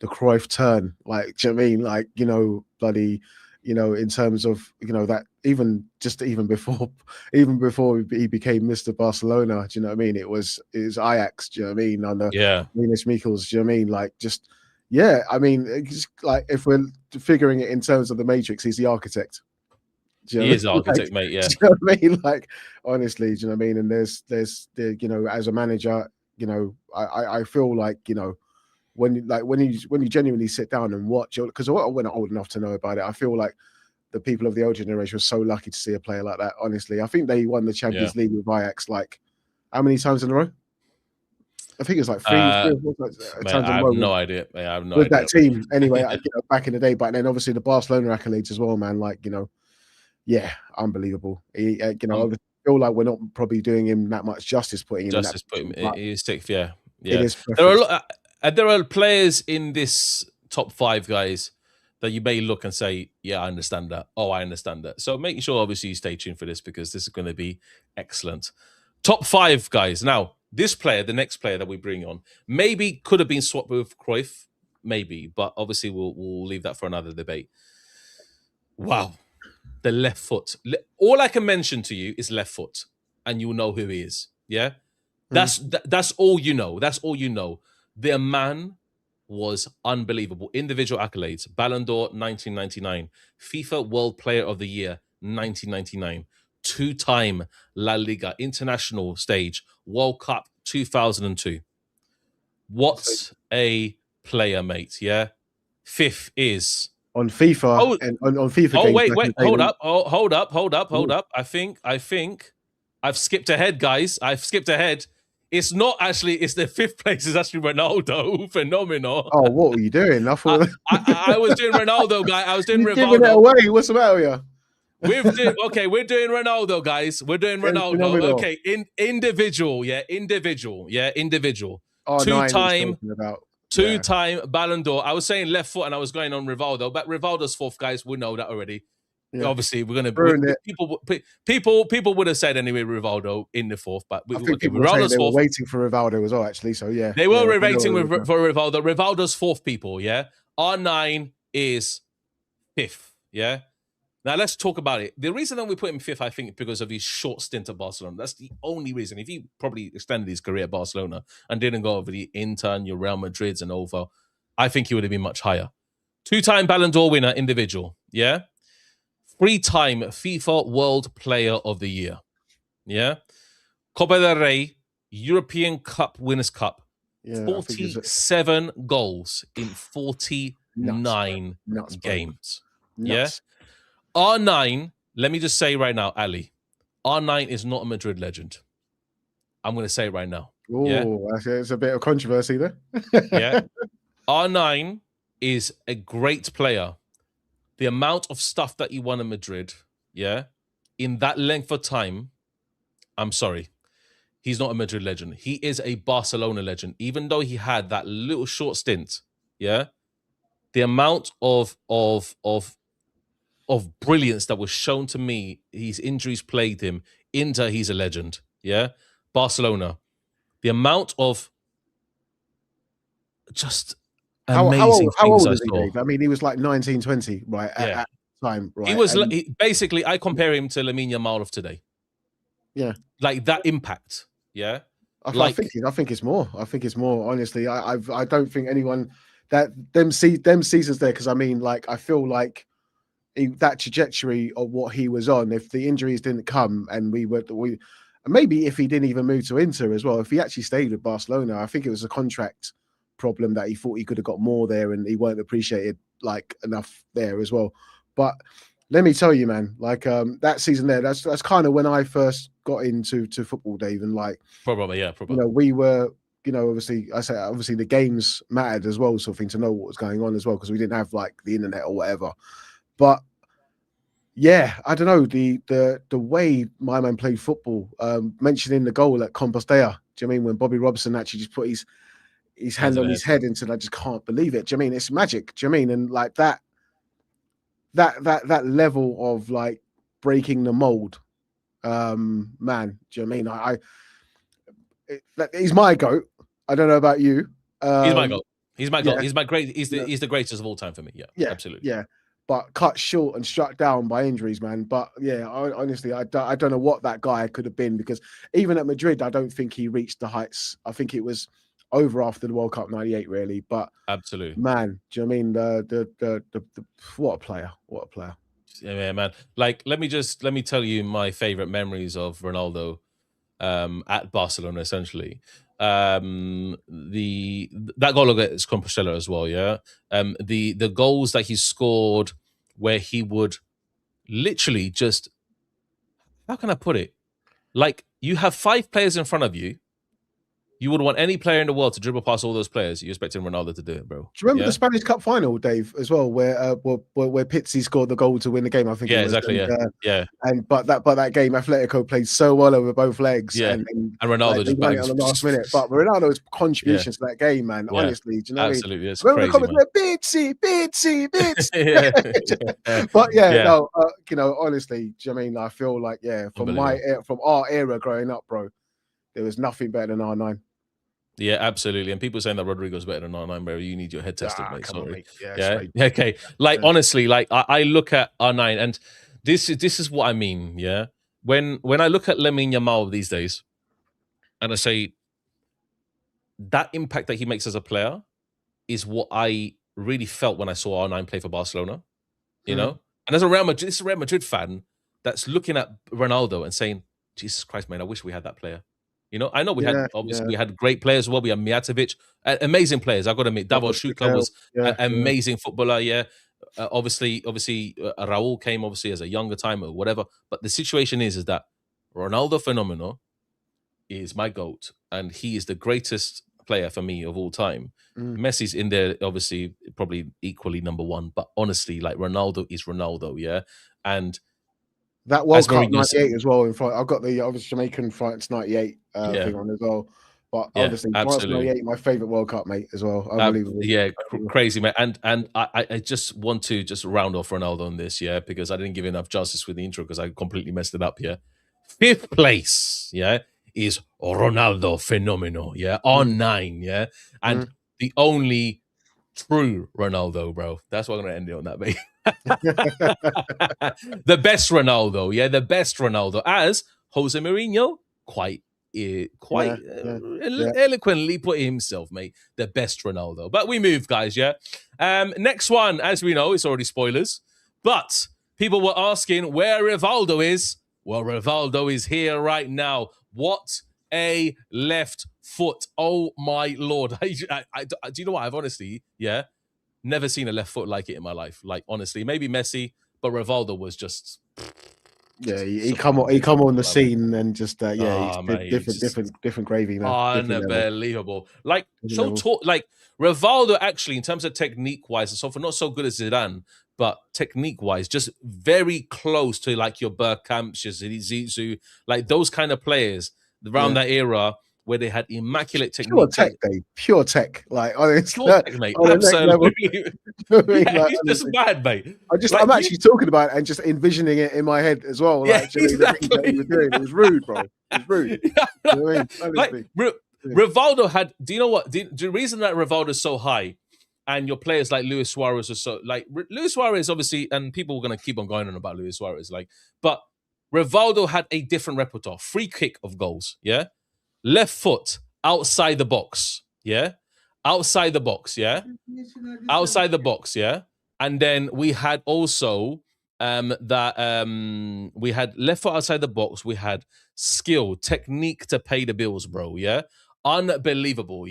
Cruyff turn, like, do you know what I mean? Like, bloody, in terms of, that even before he became Mr. Barcelona, do you know what I mean? It was Ajax, do you know what I mean? Under Rinus Michels, do you know what I mean? Like, just, Yeah, I mean, it's like if we're figuring it in terms of the Matrix, he's the architect. He is the architect, mate. Yeah. Do you know what I mean? Like, honestly, do you know what I mean? And there's the as a manager, I feel like when you genuinely sit down and watch, because I wasn't old enough to know about it. I feel like the people of the old generation were so lucky to see a player like that. Honestly, I think they won the Champions League with Ajax like how many times in a row? I think it's like three or four Mate, times in I a have row. no idea. Mate, I have no With idea. that team, anyway, back in the day. But then obviously the Barcelona accolades as well, man. Like yeah, unbelievable. He, I feel like we're not probably doing him that much justice putting him in that. It is sixth, yeah. It is there are players in this top five, guys, that you may look and say, yeah, I understand that. Oh, I understand that. So making sure, obviously, you stay tuned for this because this is going to be excellent. Top five, guys. Now, this player, the next player that we bring on, maybe could have been swapped with Cruyff, maybe, but obviously we'll leave that for another debate. Wow. The left foot. All I can mention to you is left foot, and you'll know who he is. Yeah? That's all you know. That's all you know. The man was unbelievable. Individual accolades. Ballon d'Or 1999. FIFA World Player of the Year 1999. Two-time La Liga international stage. World Cup 2002. What a player, mate. Yeah? Fifth is... on FIFA and on FIFA. Oh, games wait, hold up. I think I've skipped ahead, guys. I've skipped ahead. It's not actually. It's the fifth place. Is actually Ronaldo. Phenomenal. Oh, what were you doing? I thought I was doing Ronaldo, guy. I was doing Rivaldo. Giving it away. What's the matter with you? We're doing Ronaldo, guys. We're doing Ronaldo. Okay, individual. Oh, Two-time Ballon d'Or. I was saying left foot and I was going on Rivaldo, but Rivaldo's fourth, guys. We know that already. Yeah. Obviously, we're going to... People would have said anyway Rivaldo in the fourth, but Rivaldo's fourth. Were waiting for Rivaldo as well, actually, so yeah. They were waiting for Rivaldo. Rivaldo's fourth, people, yeah? R9 is fifth, yeah? Now, let's talk about it. The reason that we put him fifth, I think, because of his short stint at Barcelona. That's the only reason. If he probably extended his career at Barcelona and didn't go over the Inter and your Real Madrids and over, I think he would have been much higher. Two-time Ballon d'Or winner, individual, yeah? Three-time FIFA World Player of the Year, yeah? Copa del Rey, European Cup Winners' Cup, 47 goals in 49 games, yeah? R9, let me just say right now, Ali, R9 is not a Madrid legend. I'm going to say it right now. Oh, yeah? There's a bit of controversy there. Yeah. R9 is a great player. The amount of stuff that he won in Madrid, yeah, in that length of time, I'm sorry. He's not a Madrid legend. He is a Barcelona legend. Even though he had that little short stint, yeah, the amount of brilliance that was shown to me, his injuries plagued him. Inter, he's a legend. Yeah. Barcelona. The amount of just amazing how things old I is saw. He, I mean, he was like 19, 20, right? Yeah. At the time, right? He was basically, I compare him to Lamine Yamal of today. Yeah. Like that impact. Yeah. I think it's more. I think it's more, honestly. I don't think anyone that them seasons there, because I mean, like, I feel like that trajectory of what he was on, if the injuries didn't come and maybe if he didn't even move to Inter as well, if he actually stayed with Barcelona, I think it was a contract problem that he thought he could have got more there and he weren't appreciated like enough there as well. But let me tell you, man, like that season there, that's kind of when I first got into football, Dave, and like probably. We were, obviously the games mattered as well, sort of thing, to know what was going on as well, because we didn't have like the internet or whatever. But yeah, I don't know, the way my man played football, mentioning the goal at Compostela, do you know what I mean, when Bobby Robson actually just put his hand on his head and said, I just can't believe it. Do you know what I mean? It's magic. Do you know what I mean? And like that level of like breaking the mold, man, do you know what I mean? He's my GOAT. I don't know about you. He's my GOAT. He's my GOAT. Yeah. He's the greatest of all time for me. Yeah, absolutely. Yeah. But cut short and struck down by injuries, man. But yeah, honestly, I don't know what that guy could have been, because even at Madrid, I don't think he reached the heights. I think it was over after the World Cup '98, really. But Absolutely. man, do you know what I mean? The what a player, what a player. Yeah, man. Like, let me tell you my favorite memories of Ronaldo at Barcelona, essentially. That goal against Compostela as well, yeah. The goals that he scored where he would literally just, how can I put it? Like, you have 5 players in front of you. You would want any player in the world to dribble past all those players. You're expecting Ronaldo to do it, bro. Do you remember the Spanish Cup final, Dave, as well, where Pizzi scored the goal to win the game? I think. Yeah, it was. exactly. And, but that game, Atletico played so well over both legs. Yeah, and Ronaldo like, just won it bangs on the last minute. But Ronaldo's contributions to that game, man, honestly, do you know absolutely, what I mean? it's crazy, man. Pizzi. But no, you know, honestly, do you know what I mean? I feel like, from our era growing up, bro, there was nothing better than R9. Yeah, absolutely. And people saying that Rodrigo's better than R9, bro. You need your head tested, mate. Come on, Sorry. mate. Yeah. Okay. Like, honestly, like I look at R9, and this is what I mean. Yeah. When I look at Lamine Yamal these days, and I say that impact that he makes as a player is what I really felt when I saw R9 play for Barcelona. You know, and as a Real Madrid fan that's looking at Ronaldo and saying, "Jesus Christ, man, I wish we had that player." You know, I know we had great players as well. We had Mijatovic, amazing players. I've got to admit, Davor Šuker was an amazing footballer. Yeah, obviously, Raul came obviously as a younger time or whatever. But the situation is that Ronaldo Fenomeno is my GOAT, and he is the greatest player for me of all time. Messi's in there, obviously, probably equally number 1. But honestly, like, Ronaldo is Ronaldo, yeah, and. That World Cup '98 as well. In front, I've got the obviously Jamaican France '98 thing on as well. But obviously, France '98, my favorite World Cup, mate, as well. Unbelievable. Crazy, man. And I just want to round off Ronaldo on this, because I didn't give enough justice with the intro because I completely messed it up. 5th place, is Ronaldo Fenomeno, R9, and the only true Ronaldo, bro. That's what I'm gonna end it on that, mate. The best Ronaldo, the best Ronaldo, as Jose Mourinho quite eloquently put himself, mate. The best Ronaldo. But we move, guys. Next one, as we know, it's already spoilers. But people were asking where Rivaldo is. Well, Rivaldo is here right now. What a left foot! Oh my lord! Do you know what? I've honestly, never seen a left foot like it in my life. Like, honestly, maybe Messi, but Rivaldo was just. He come on the scene and just different gravy, man. Unbelievable. Like, like Rivaldo actually, in terms of technique wise and so forth, not so good as Zidane, but technique wise, just very close to like your Bergkamps, your Zizou, like those kind of players around that era. Where they had immaculate technique. Pure tech, Dave. Pure tech. Like, honestly, pure tech, mate. Absolutely. He's just mad, mate. I'm actually talking about it and just envisioning it in my head as well. Like, exactly. The things that he was doing. It was rude, bro. It was rude. You know what I mean? Rivaldo had. Do you know what? The reason that Rivaldo is so high, and your players like Luis Suarez are so like Luis Suarez, obviously, and people are gonna keep on going on about Luis Suarez, like, but Rivaldo had a different repertoire. Free kick of goals, left foot outside the box, outside the box, outside the box, and then we had also we had left foot outside the box. We had skill, technique to pay the bills, bro. Unbelievable.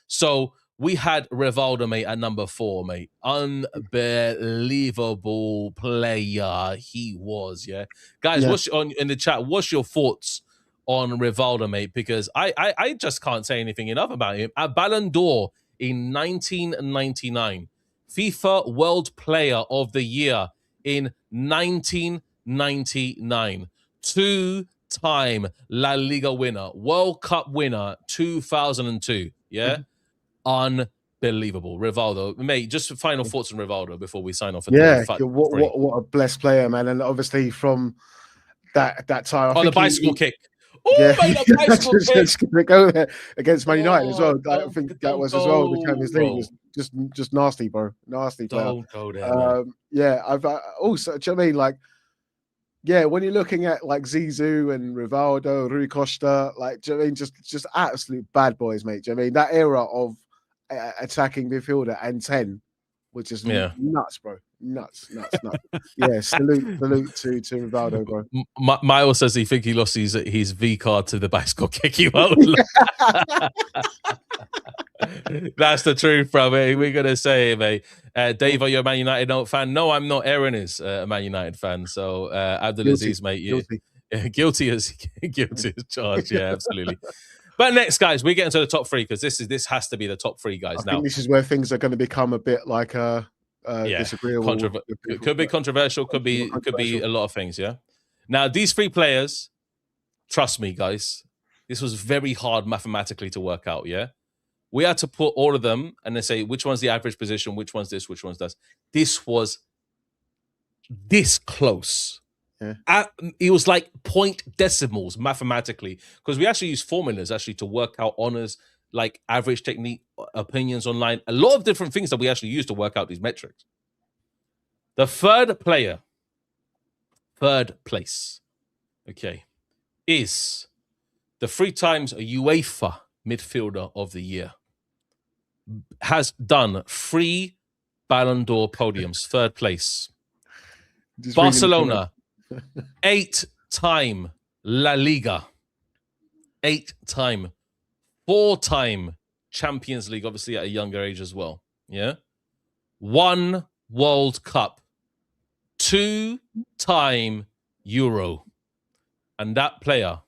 So we had Rivaldo, mate, at number 4, mate. Unbelievable player he was. Guys, what's in the chat? What's your thoughts on Rivaldo, mate? Because I just can't say anything enough about him. A Ballon d'Or in 1999, FIFA World Player of the Year in 1999, 2-time La Liga winner, World Cup winner 2002. Unbelievable. Rivaldo, mate, just final thoughts on Rivaldo before we sign off. What a blessed player, man. And obviously from that time, the bicycle kick. Oh, mate, the bicycle kick. Gonna go there against Man United as well. I think that was as well. The Champions League was just nasty, bro. Nasty player. Don't go there. I've also, do you know what I mean? Like, Yeah, when you're looking at like Zizou and Rivaldo, Rui Costa, like, do you know what I mean? Just absolute bad boys, mate. Do you know what I mean? That era of attacking midfielder and 10 was just nuts, bro. Nuts. Yeah, salute to Rivaldo, bro. Miles says he think he lost his V card to the bicycle kick you out. That's the truth, bro. We're gonna say it, mate. Dave, are you a Man United fan? No, I'm not. Aaron is a Man United fan. So Abdulaziz, mate, guilty as charged. Yeah, absolutely. But next, guys, we're getting to the top three because this has to be the top three, guys. I think this is where things are going to become a bit like disagreeable. Could be controversial. Could be a lot of things. Yeah. Now, these three players, trust me, guys, this was very hard mathematically to work out. Yeah. We had to put all of them and then say which one's the average position, which one's this, which one's that. This was this close. Yeah. It was like point decimals mathematically because we actually use formulas actually to work out honors, like average technique, opinions online, a lot of different things that we actually use to work out these metrics. The third place, okay, is the 3 times UEFA Midfielder of the Year. Has done 3 Ballon d'Or podiums, third place. Just Barcelona, 8-time La Liga, 8-time, 4-time Champions League, obviously at a younger age as well. Yeah. 1 World Cup, 2-time Euro. And that player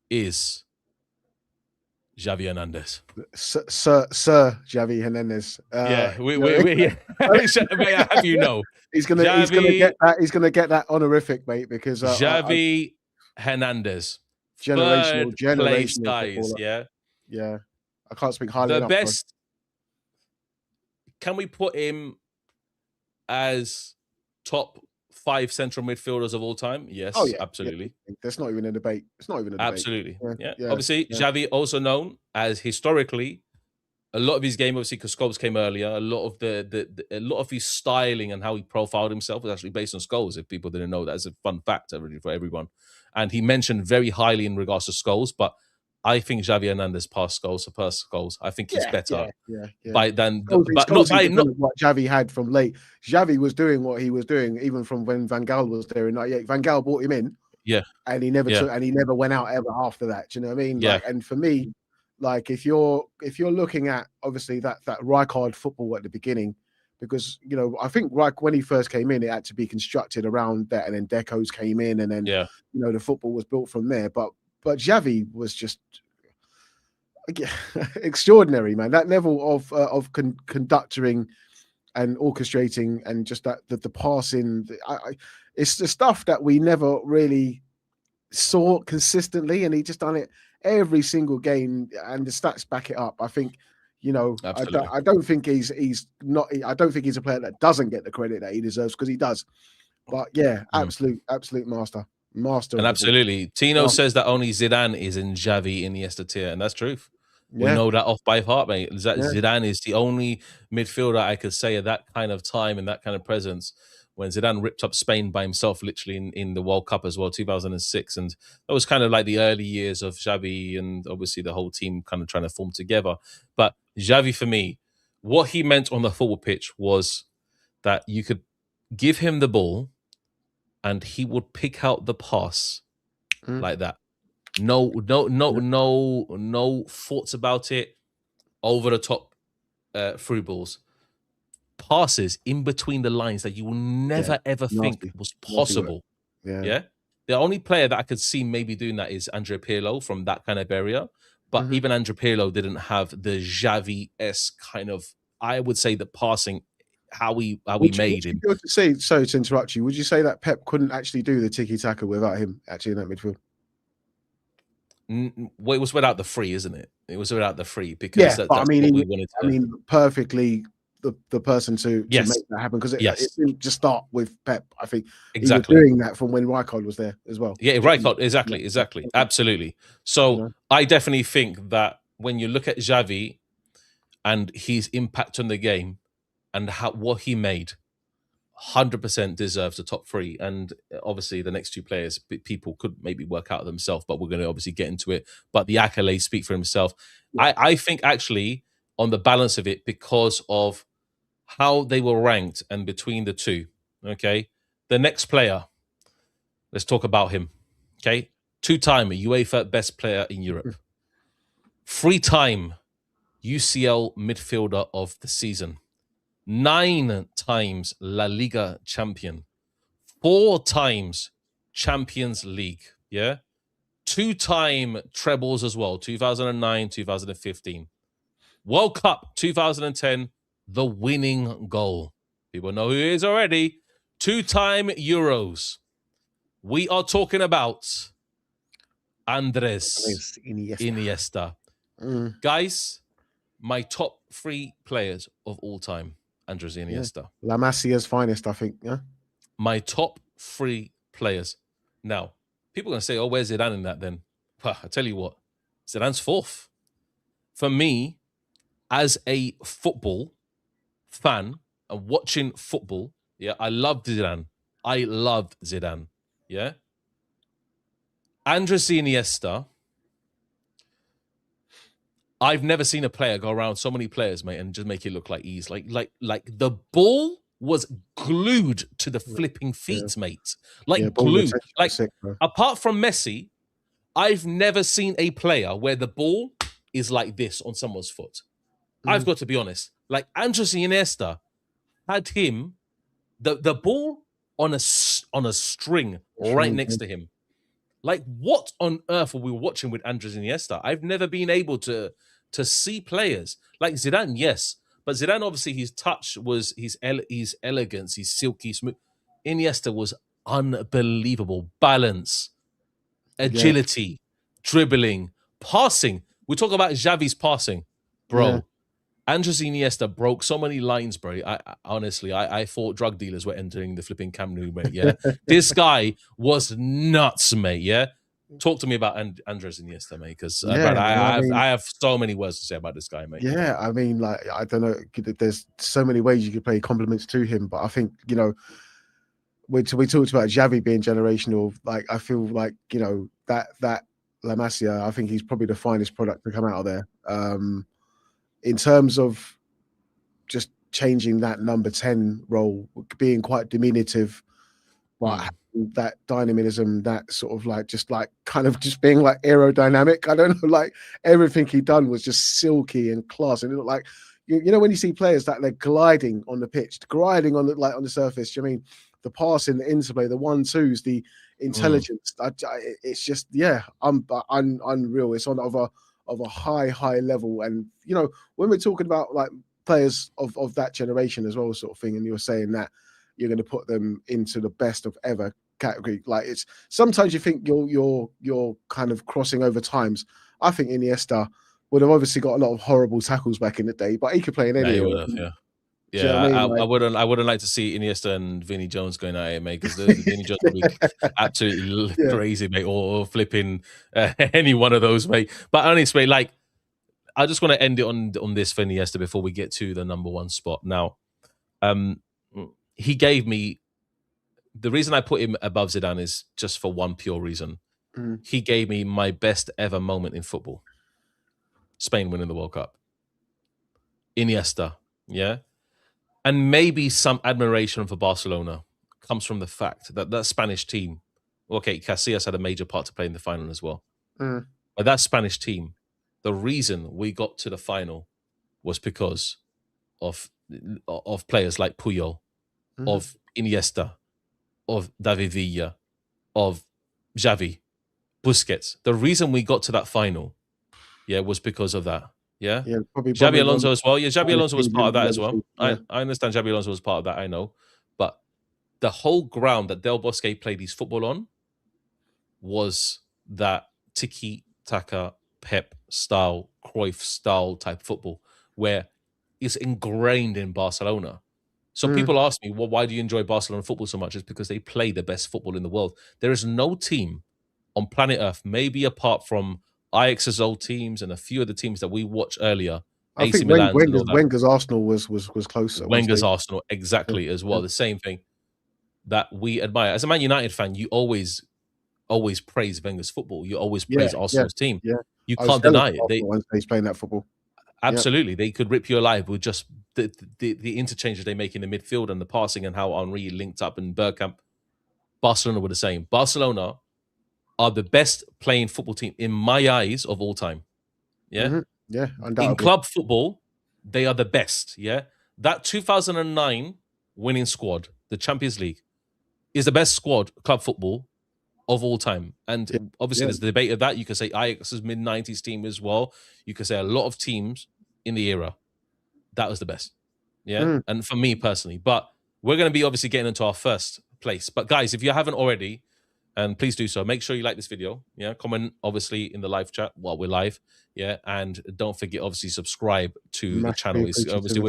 is Xavi Hernandez. Sir Xavi Hernandez. Yeah. May I have you know. He's gonna get that honorific, mate, because Xavi Hernandez. Generational guys. Footballer. Yeah. I can't speak highly enough. The best. Can we put him as top 5 central midfielders of all time? Yes, oh, yeah, absolutely. Yeah. That's not even a debate. It's not even a debate. Absolutely. Yeah. Obviously, Xavi also known as historically, a lot of his game, obviously, because Scholes came earlier. A lot of a lot of his styling and how he profiled himself was actually based on Scholes. If people didn't know that, as a fun fact for everyone. And he mentioned very highly in regards to Scholes, but I think Xavi Hernandez passed Scholes. I think he's better. By than, but not by what Xavi had from late. Xavi was doing what he was doing even from when Van Gaal was there in '98. Van Gaal brought him in, and he never took, and he never went out ever after that. Do you know what I mean? Like, and for me, like if you're looking at obviously that Rijkaard football at the beginning, because I think when he first came in, it had to be constructed around that, and then Deco's came in, and then the football was built from there. But Xavi was just extraordinary, man. That level of conducting and orchestrating, and just the passing. It's the stuff that we never really saw consistently, and he just done it every single game, and the stats back it up. I think, I don't think he's a player that doesn't get the credit that he deserves, because he does. But yeah, absolute master. And absolutely, Tino says that only Zidane is in Xavi Iniesta tier, and that's truth. We know that off by heart, mate. Zidane is the only midfielder I could say at that kind of time and that kind of presence when Zidane ripped up Spain by himself, literally in the World Cup as well, 2006, and that was kind of like the early years of Xavi, and obviously the whole team kind of trying to form together. But Xavi, for me, what he meant on the football pitch was that you could give him the ball and he would pick out the pass like that. No thoughts about it. Over the top through balls. Passes in between the lines that you will never ever think was possible. Yeah. The only player that I could see maybe doing that is Andrea Pirlo from that kind of area. But even Andrea Pirlo didn't have the Xavi-esque kind of, I would say, the passing, how we made him. Sorry to interrupt you. Would you say that Pep couldn't actually do the tiki-taka without him actually in that midfield? Well, it was without the free, isn't it? It was without the free, because that's what we wanted to. I mean, perfectly the person to make that happen, because it didn't just start with Pep. I think he was doing that from when Rijkaard was there as well. Yeah, Rijkaard, exactly, absolutely. So I definitely think that when you look at Xavi and his impact on the game and what he made, 100% deserves the top three. And obviously, the next two players, people could maybe work out themselves, but we're going to obviously get into it. But the accolades speak for himself. Yeah. I think actually, on the balance of it, because of how they were ranked and between the two, okay? The next player, let's talk about him, okay? 2-time UEFA Best Player in Europe. 3-time UCL Midfielder of the Season. 9 times La Liga champion. 4 times Champions League, yeah? 2-time trebles as well, 2009, 2015. World Cup 2010, the winning goal. People know who he is already. 2-time Euros. We are talking about Andres Iniesta. Guys, my top 3 players of all time, Andres Iniesta. Yeah. La Masia's finest, I think, yeah? My top 3 players. Now, people are going to say, oh, where's Zidane in that then? Well, I tell you what, Zidane's 4th. For me, as a football fan and watching football, yeah, I loved Zidane. Yeah. Andres Iniesta, I've never seen a player go around so many players, mate, and just make it look like ease. Like the ball was glued to the flipping feet, mate. Like glued. Like apart from Messi, I've never seen a player where the ball is like this on someone's foot. I've got to be honest. Like Andres Iniesta had him, the ball on a string right next to him. Like, what on earth were we watching with Andres Iniesta? I've never been able to see players like Zidane, yes, but Zidane obviously his touch was his elegance, his silky smooth. Iniesta was unbelievable. Balance, agility, dribbling, passing. We talk about Xavi's passing, bro. Yeah. Andres Iniesta broke so many lines, bro. I honestly thought drug dealers were entering the flipping Camp Nou, mate. Yeah, this guy was nuts, mate. Yeah, talk to me about Andres Iniesta, mate, because I have so many words to say about this guy, mate. Yeah, I mean, like I don't know. There's so many ways you could pay compliments to him, but I think we talked about Xavi being generational. Like I feel like that La Masia, I think he's probably the finest product to come out of there. In terms of just changing that number 10 role, being quite diminutive, but that dynamism, that sort of like just like kind of just being like aerodynamic. I don't know, like everything he done was just silky and class. And it looked like when you see players that they're gliding on the pitch, gliding on the surface. Do you mean the passing, the interplay, the 1-2s, the intelligence? It's just unreal. It's on of a high level. And when we're talking about like players of that generation as well, sort of thing, and you're saying that you're going to put them into the best of ever category, like it's sometimes you think you're kind of crossing over times. I think Iniesta would have obviously got a lot of horrible tackles back in the day, but he could play in any. I wouldn't like to see Iniesta and Vinnie Jones going at it, mate, because Vinnie Jones would be absolutely crazy, mate, or flipping any one of those, mate. But honestly, like, I just want to end it on this for Iniesta before we get to the number 1 spot. Now, he gave me the reason I put him above Zidane is just for one pure reason. He gave me my best ever moment in football. Spain winning the World Cup. Iniesta, yeah. And maybe some admiration for Barcelona comes from the fact that that Spanish team, okay, Casillas had a major part to play in the final as well. But that Spanish team, the reason we got to the final was because of players like Puyol, of Iniesta, of David Villa, of Xavi, Busquets. The reason we got to that final, was because of that. Yeah, Xabi Alonso as well. Yeah, Xabi Alonso was part of that as well. I understand Xabi Alonso was part of that, I know. But the whole ground that Del Bosque played his football on was that tiki-taka, Pep style, Cruyff style type football, where it's ingrained in Barcelona. So people ask me, well, why do you enjoy Barcelona football so much? It's because they play the best football in the world. There is no team on planet Earth, maybe apart from Ajax's old teams and a few of the teams that we watched earlier, I AC think Milan's and all that. Wenger's Arsenal was closer. Wenger's Arsenal, exactly, as well. Yeah. The same thing that we admire. As a Man United fan, you always praise Wenger's football. You always praise Arsenal's team. Yeah. You I was can't jealous deny of it. Arsenal when he's playing that football. Absolutely, they could rip you alive with just the interchanges they make in the midfield and the passing and how Henry linked up in Bergkamp. Barcelona were the same. Barcelona are the best playing football team in my eyes of all time. Yeah, Mm-hmm. Yeah, undoubtedly. In club football, they are the best. Yeah, that 2009 winning squad, the Champions League, is the best squad club football of all time. And obviously, there's the debate of that. You could say Ajax's mid-90s team as well. You could say a lot of teams in the era, that was the best. Yeah, and for me personally. But we're going to be obviously getting into our first place. But guys, if you haven't already, and please do so, make sure you like this video. Yeah, comment obviously in the live chat while we're live. Yeah, and don't forget obviously subscribe to the channel. It's obviously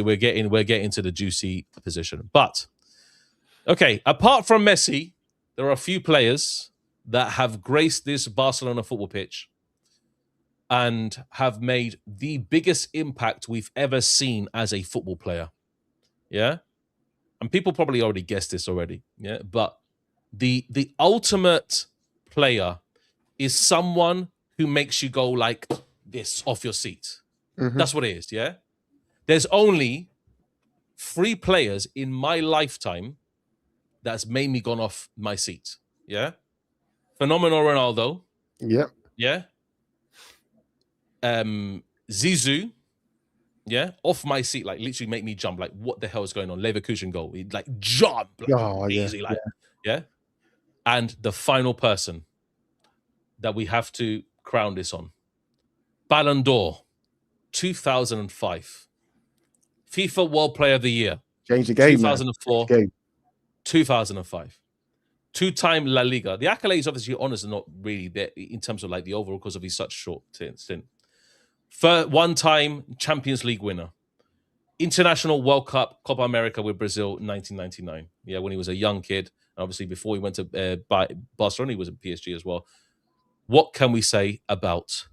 we're getting to the juicy position. But okay, apart from Messi, there are a few players that have graced this Barcelona football pitch and have made the biggest impact we've ever seen as a football player. Yeah, and people probably already guessed this already. Yeah, but the ultimate player is someone who makes you go like this off your seat. That's what it is. Yeah, there's only 3 players in my lifetime that's made me gone off my seat. Yeah, phenomenal Ronaldo. Yeah, yeah. Zizou. Yeah, off my seat, like literally make me jump. Like, what the hell is going on? Leverkusen goal, he'd like jump, like, easy, like yeah. And the final person that we have to crown this on, Ballon d'Or, 2005, FIFA World Player of the Year, changed the game. 2004, 2005, 2-time La Liga. The accolades, obviously, honors are not really there in terms of like the overall because of his such short stint. 1-time Champions League winner. International World Cup, Copa America with Brazil, 1999. Yeah, when he was a young kid. And obviously, before he went to Barcelona, he was at PSG as well. What can we say about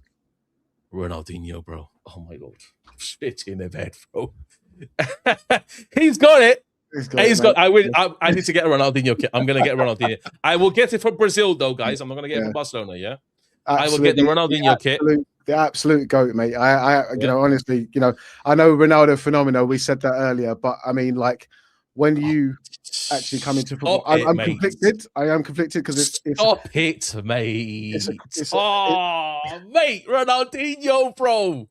Ronaldinho, bro? Oh, my Lord. Shit in the bed, bro. He's got it. I need to get a Ronaldinho kit. I'm going to get a Ronaldinho. I will get it from Brazil, though, guys. I'm not going to get it from Barcelona, yeah? Absolutely. I will get the Ronaldinho kit. The absolute GOAT, mate. You know, honestly, you know, I know Ronaldo phenomenal. We said that earlier, but I mean, like, when you actually come into football, I'm conflicted. I am conflicted because it's stop it, mate. Mate, Ronaldinho, bro.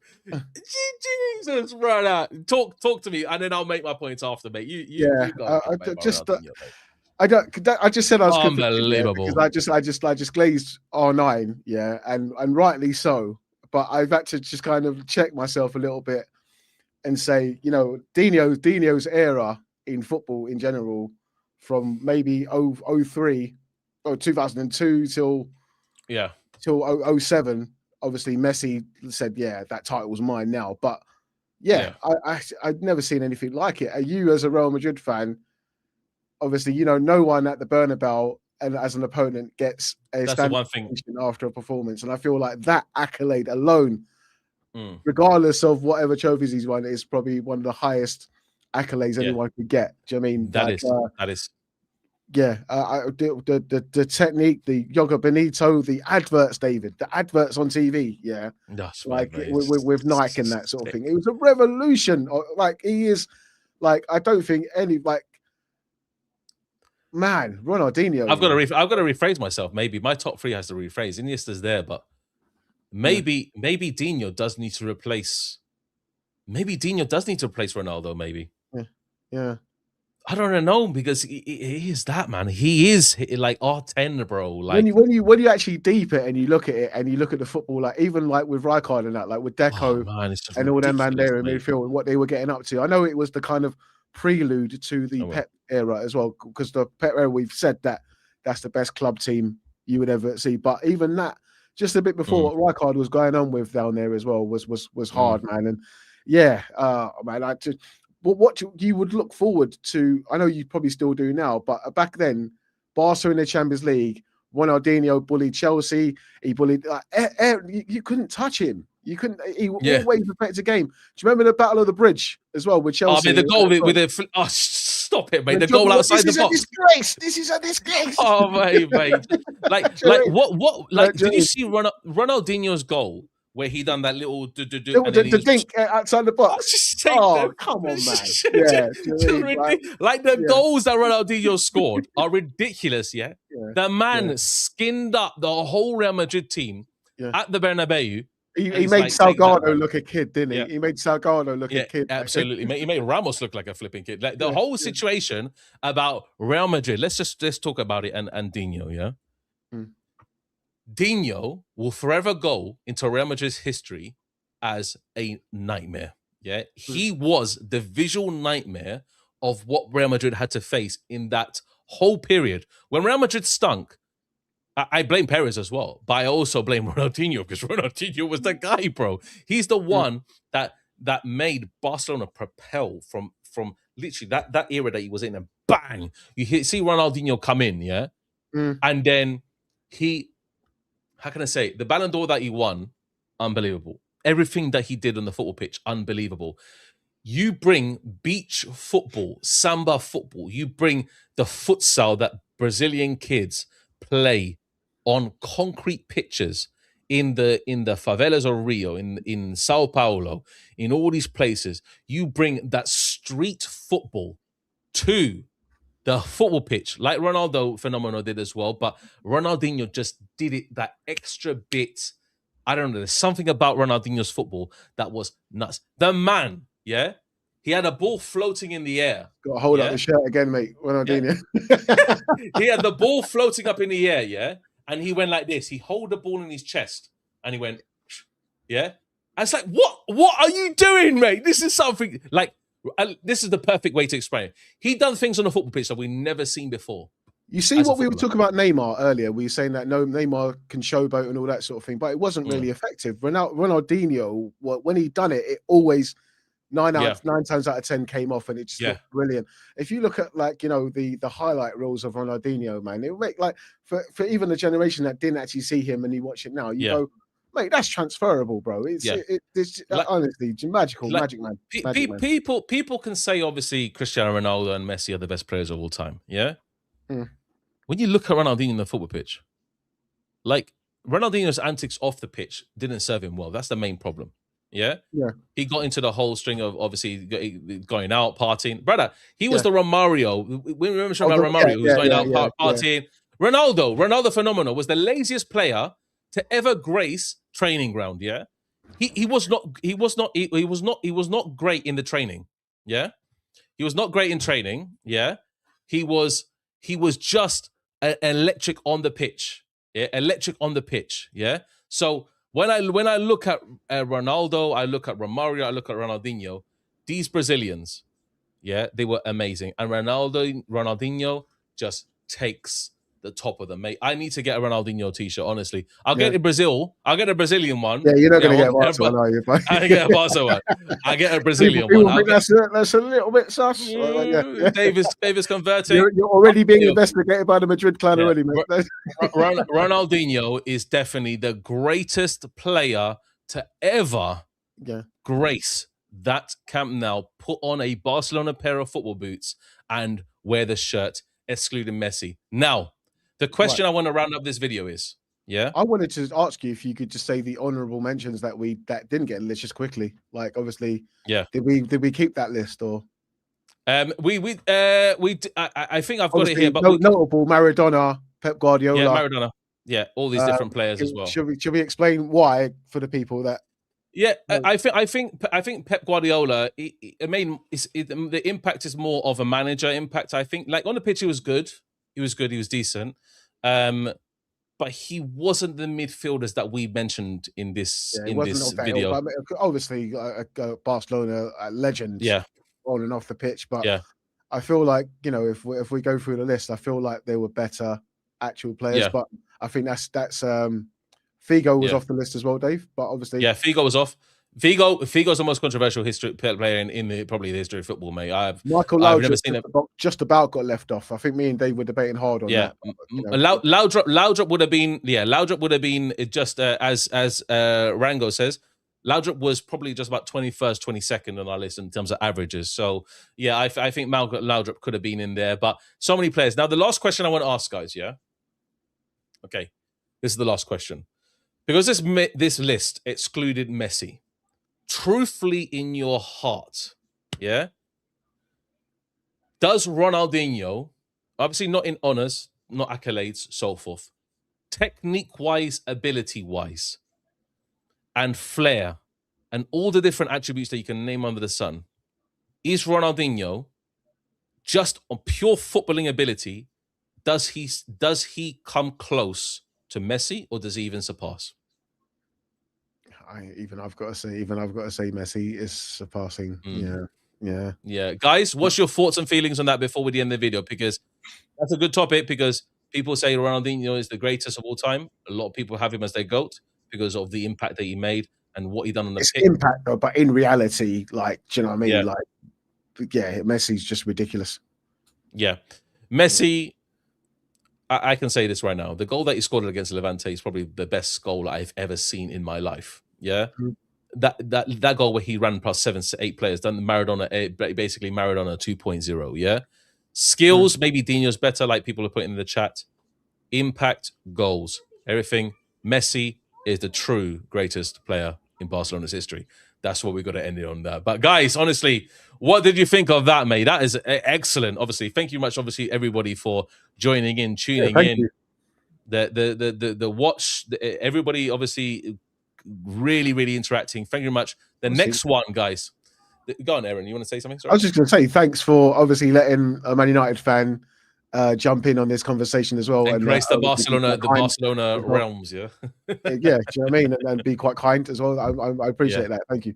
Jesus, brother. Talk to me, and then I'll make my points after, mate. I just said I was unbelievable because I just glazed R9, yeah, and rightly so. But I've had to just kind of check myself a little bit and say, you know, Dino's era in football in general, from maybe 03 or 2002 till 07. Obviously, Messi said, "Yeah, that title was mine now." But I'd never seen anything like it. You, as a Real Madrid fan, obviously, you know, no one at the Bernabeu and as an opponent gets a standing ovation after a performance. And I feel like that accolade alone, regardless of whatever trophies he's won, is probably one of the highest accolades anyone could get. Do you know what I mean? That is. Yeah, the technique, the Yoga Benito, the adverts, David, the adverts on TV, that's like with Nike and that sort of thing. It was a revolution. Like, he is, like, I don't think any, like, man, Ronaldinho. I've got to rephrase myself. Maybe my top 3 has to rephrase. Iniesta's there, but maybe Dino does need to replace. Maybe Dino does need to replace Ronaldo. Maybe. Yeah. I don't know, because he is that, man. He is like R10, bro. Like, when you actually deep it and you look at it and you look at the football, like even like with Rijkaard and that, like with Deco and all them man there in midfield and what they were getting up to. I know it was the kind of prelude to the Pep era as well, because the Pep era, we've said that that's the best club team you would ever see. But even that, just a bit before what Rijkaard was going on with down there as well, was hard, man. And man, but what you would look forward to, I know you probably still do now, but back then, Barca in the Champions League, Ronaldinho bullied Chelsea. He bullied, you couldn't touch him. You couldn't. He Yeah. always affected the game. Do you remember the Battle of the Bridge as well with Chelsea? I mean, the goal with the stop it, mate. The goal outside the box. This is a disgrace. Oh, mate. Like what? Like, did you see Ronaldinho's goal where he done that little the dink outside the box? Oh, come on, man. Yeah, like the goals that Ronaldinho scored are ridiculous. Yeah, the man skinned up the whole Real Madrid team at the Bernabeu. He made Salgado look a kid, didn't he? Yeah. He made Salgado look a kid. Absolutely. He made Ramos look like a flipping kid. Like the whole situation about Real Madrid. Let's talk about it and Dino, yeah? Dino will forever go into Real Madrid's history as a nightmare. Yeah. He was the visual nightmare of what Real Madrid had to face in that whole period. When Real Madrid stunk, I blame Perez as well, but I also blame Ronaldinho because Ronaldinho was the guy, bro. He's the one that made Barcelona propel from literally that era that he was in, and bang, you see Ronaldinho come in, yeah? And then how can I say, the Ballon d'Or that he won, unbelievable. Everything that he did on the football pitch, unbelievable. You bring beach football, samba football, you bring the futsal that Brazilian kids play on concrete pitches in the favelas of Rio, in Sao Paulo, in all these places. You bring that street football to the football pitch, like Ronaldo Phenomenal did as well, but Ronaldinho just did it that extra bit. I don't know, there's something about Ronaldinho's football that was nuts. The man, yeah? He had a ball floating in the air. Got to hold up the shirt again, mate. Ronaldinho. Yeah. He had the ball floating up in the air, yeah? And he went like this. He held the ball in his chest and he went, yeah? I was like, what are you doing, mate? This is something, like, this is the perfect way to explain it. He done things on the football pitch that we've never seen before. You see what we were talking about Neymar earlier? We were saying that Neymar can showboat and all that sort of thing, but it wasn't really effective. Ronaldinho, when he done it, it always... 9 times out of 10 came off, and it just looked brilliant. If you look at, like, you know, the highlight reels of Ronaldinho, man, it would make, like, for even the generation that didn't actually see him and you watch it now, you go, mate, that's transferable, bro. It's like, honestly magical, magic man. People can say obviously Cristiano Ronaldo and Messi are the best players of all time. Yeah. When you look at Ronaldinho in the football pitch, like, Ronaldinho's antics off the pitch didn't serve him well. That's the main problem. Yeah. He got into the whole string of obviously going out, partying. Brother, he was the Romario. We remember about Romario who was going out, partying. Ronaldo Phenomenal was the laziest player to ever grace training ground. Yeah. He was not great in the training. Yeah. He was not great in training. Yeah. He was just electric on the pitch. Yeah. Electric on the pitch. Yeah. So when I look at Ronaldo, I look at Romario, I look at Ronaldinho, these Brazilians, they were amazing. And Ronaldinho just takes the top of them, mate. I need to get a Ronaldinho t-shirt, honestly. I'll get a Brazilian one. Yeah, you're not going to get a Barca one, are you? I get a Barca one. I get a Brazilian one. That's a little bit sus. Davis converting. You're already being investigated by the Madrid clan already, mate. Ronaldinho is definitely the greatest player to ever grace that Camp Nou, put on a Barcelona pair of football boots and wear the shirt, excluding Messi. Now, the question I want to round up this video is, I wanted to ask you if you could just say the honourable mentions that didn't get in the list just quickly. Like, obviously, did we keep that list or? I think I've got it here. But notable Maradona, Pep Guardiola, Maradona, all these different players as well. Should we explain why for the people that? Yeah, I think Pep Guardiola. The impact is more of a manager impact. I think, like, on the pitch, he was good. He was decent. But he wasn't the midfielders that we mentioned in this video. Obviously, Barcelona legend, on and off the pitch. But I feel like, you know, if we go through the list, I feel like they were better actual players. But I think that's Figo was off the list as well, Dave. But obviously, Figo was off. Figo's the most controversial player in probably the history of football, mate. Michael Laudrup just about got left off. I think me and Dave were debating hard on that. Laudrup would have been. Laudrup would have been just as Rango says, Laudrup was probably just about 21st, 22nd on our list in terms of averages. So, yeah, I think Laudrup could have been in there. But so many players. Now, the last question I want to ask, guys, yeah? Okay, this is the last question. Because this list excluded Messi, truthfully in your heart, yeah? Does Ronaldinho, obviously not in honors, not accolades, so forth, technique-wise, ability-wise, and flair, and all the different attributes that you can name under the sun, is Ronaldinho just on pure footballing ability? Does he come close to Messi, or does he even surpass? I've got to say Messi is surpassing. Yeah. Guys, what's your thoughts and feelings on that before we end the video? Because that's a good topic, because people say Ronaldinho is the greatest of all time. A lot of people have him as their GOAT because of the impact that he made and what he done on the pitch. Impact, though, but in reality, like, do you know what I mean? Yeah. Like, yeah, Messi's just ridiculous. Yeah. Messi, I can say this right now. The goal that he scored against Levante is probably the best goal I've ever seen in my life. Yeah. That goal where he ran past 7 to 8 players, done Maradona, basically Maradona 2.0. Yeah. Skills, maybe Dino's better, like people are putting in the chat. Impact, goals, everything. Messi is the true greatest player in Barcelona's history. That's what we've got to end it on that. But guys, honestly, what did you think of that, mate? That is excellent. Obviously, thank you much, obviously, everybody for joining in, tuning in. You. The watch, everybody obviously really, really interacting. Thank you very much. The next one, guys. Go on, Aaron. You want to say something? Sorry. I was just going to say thanks for obviously letting a Man United fan jump in on this conversation as well, and grace the Barcelona realms. Yeah. Yeah, do you know what I mean? And be quite kind as well. I appreciate that. Thank you.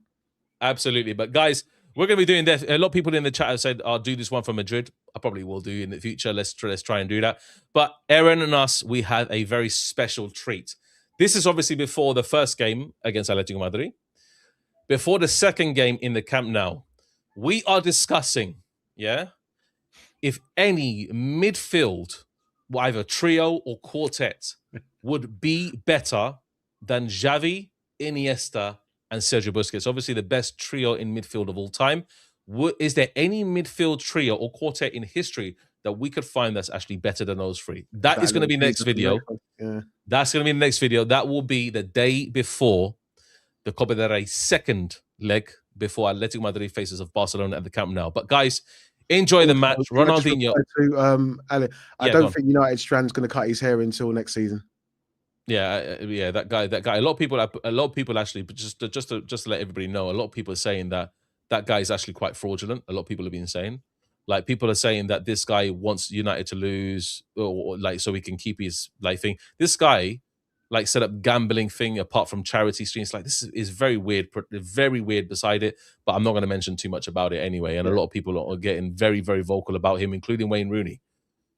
Absolutely. But guys, we're going to be doing this. A lot of people in the chat have said, I'll do this one for Madrid. I probably will do in the future. Let's try and do that. But Aaron and us, we have a very special treat. This is obviously before the first game against Atletico Madrid. Before the second game in the Camp Nou. We are discussing, if any midfield, either trio or quartet, would be better than Xavi, Iniesta, and Sergio Busquets. Obviously, the best trio in midfield of all time. Is there any midfield trio or quartet in history that we could find that's actually better than those three? That is going to be next video. Yeah. That's going to be the next video. That will be the day before the Copa del Rey second leg before Atletico Madrid faces of Barcelona at the Camp Nou. But guys, enjoy the match. Ronaldinho. I don't think United Strand's going to cut his hair until next season. Yeah, that guy. A lot of people actually, just to let everybody know, a lot of people are saying that guy is actually quite fraudulent. A lot of people have been saying, like, people are saying that this guy wants United to lose, or like so he can keep his thing. This guy, like, set up gambling thing apart from charity streams. Like, this is very weird beside it. But I'm not going to mention too much about it anyway. And a lot of people are getting very, very vocal about him, including Wayne Rooney.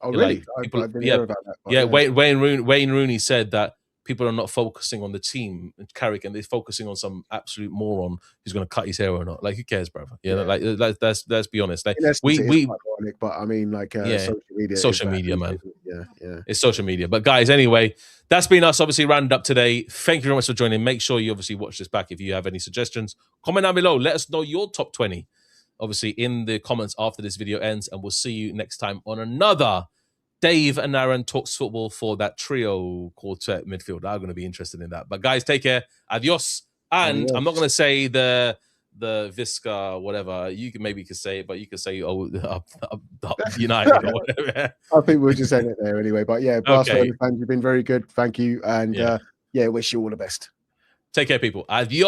Oh, really? I didn't hear about that. Wayne Rooney said that people are not focusing on the team, Carrick, and they're focusing on some absolute moron who's going to cut his hair or not. Like, who cares, brother? Let's be honest. Like, we ironic, but I mean, like, social media, man. Yeah, it's social media. But guys, anyway, that's been us. Obviously, rounded up today. Thank you very much for joining. Make sure you obviously watch this back. If you have any suggestions, comment down below. Let us know your top 20. Obviously, in the comments after this video ends, and we'll see you next time on another Dave and Aaron Talks Football for that trio quartet midfield. I'm going to be interested in that. But guys, take care. Adios. And I'm not going to say the Visca, whatever. You can maybe say it, but you can say United or whatever. I think we'll just end it there anyway. But yeah, Barcelona fans, you've been very good. Thank you. And wish you all the best. Take care, people. Adios.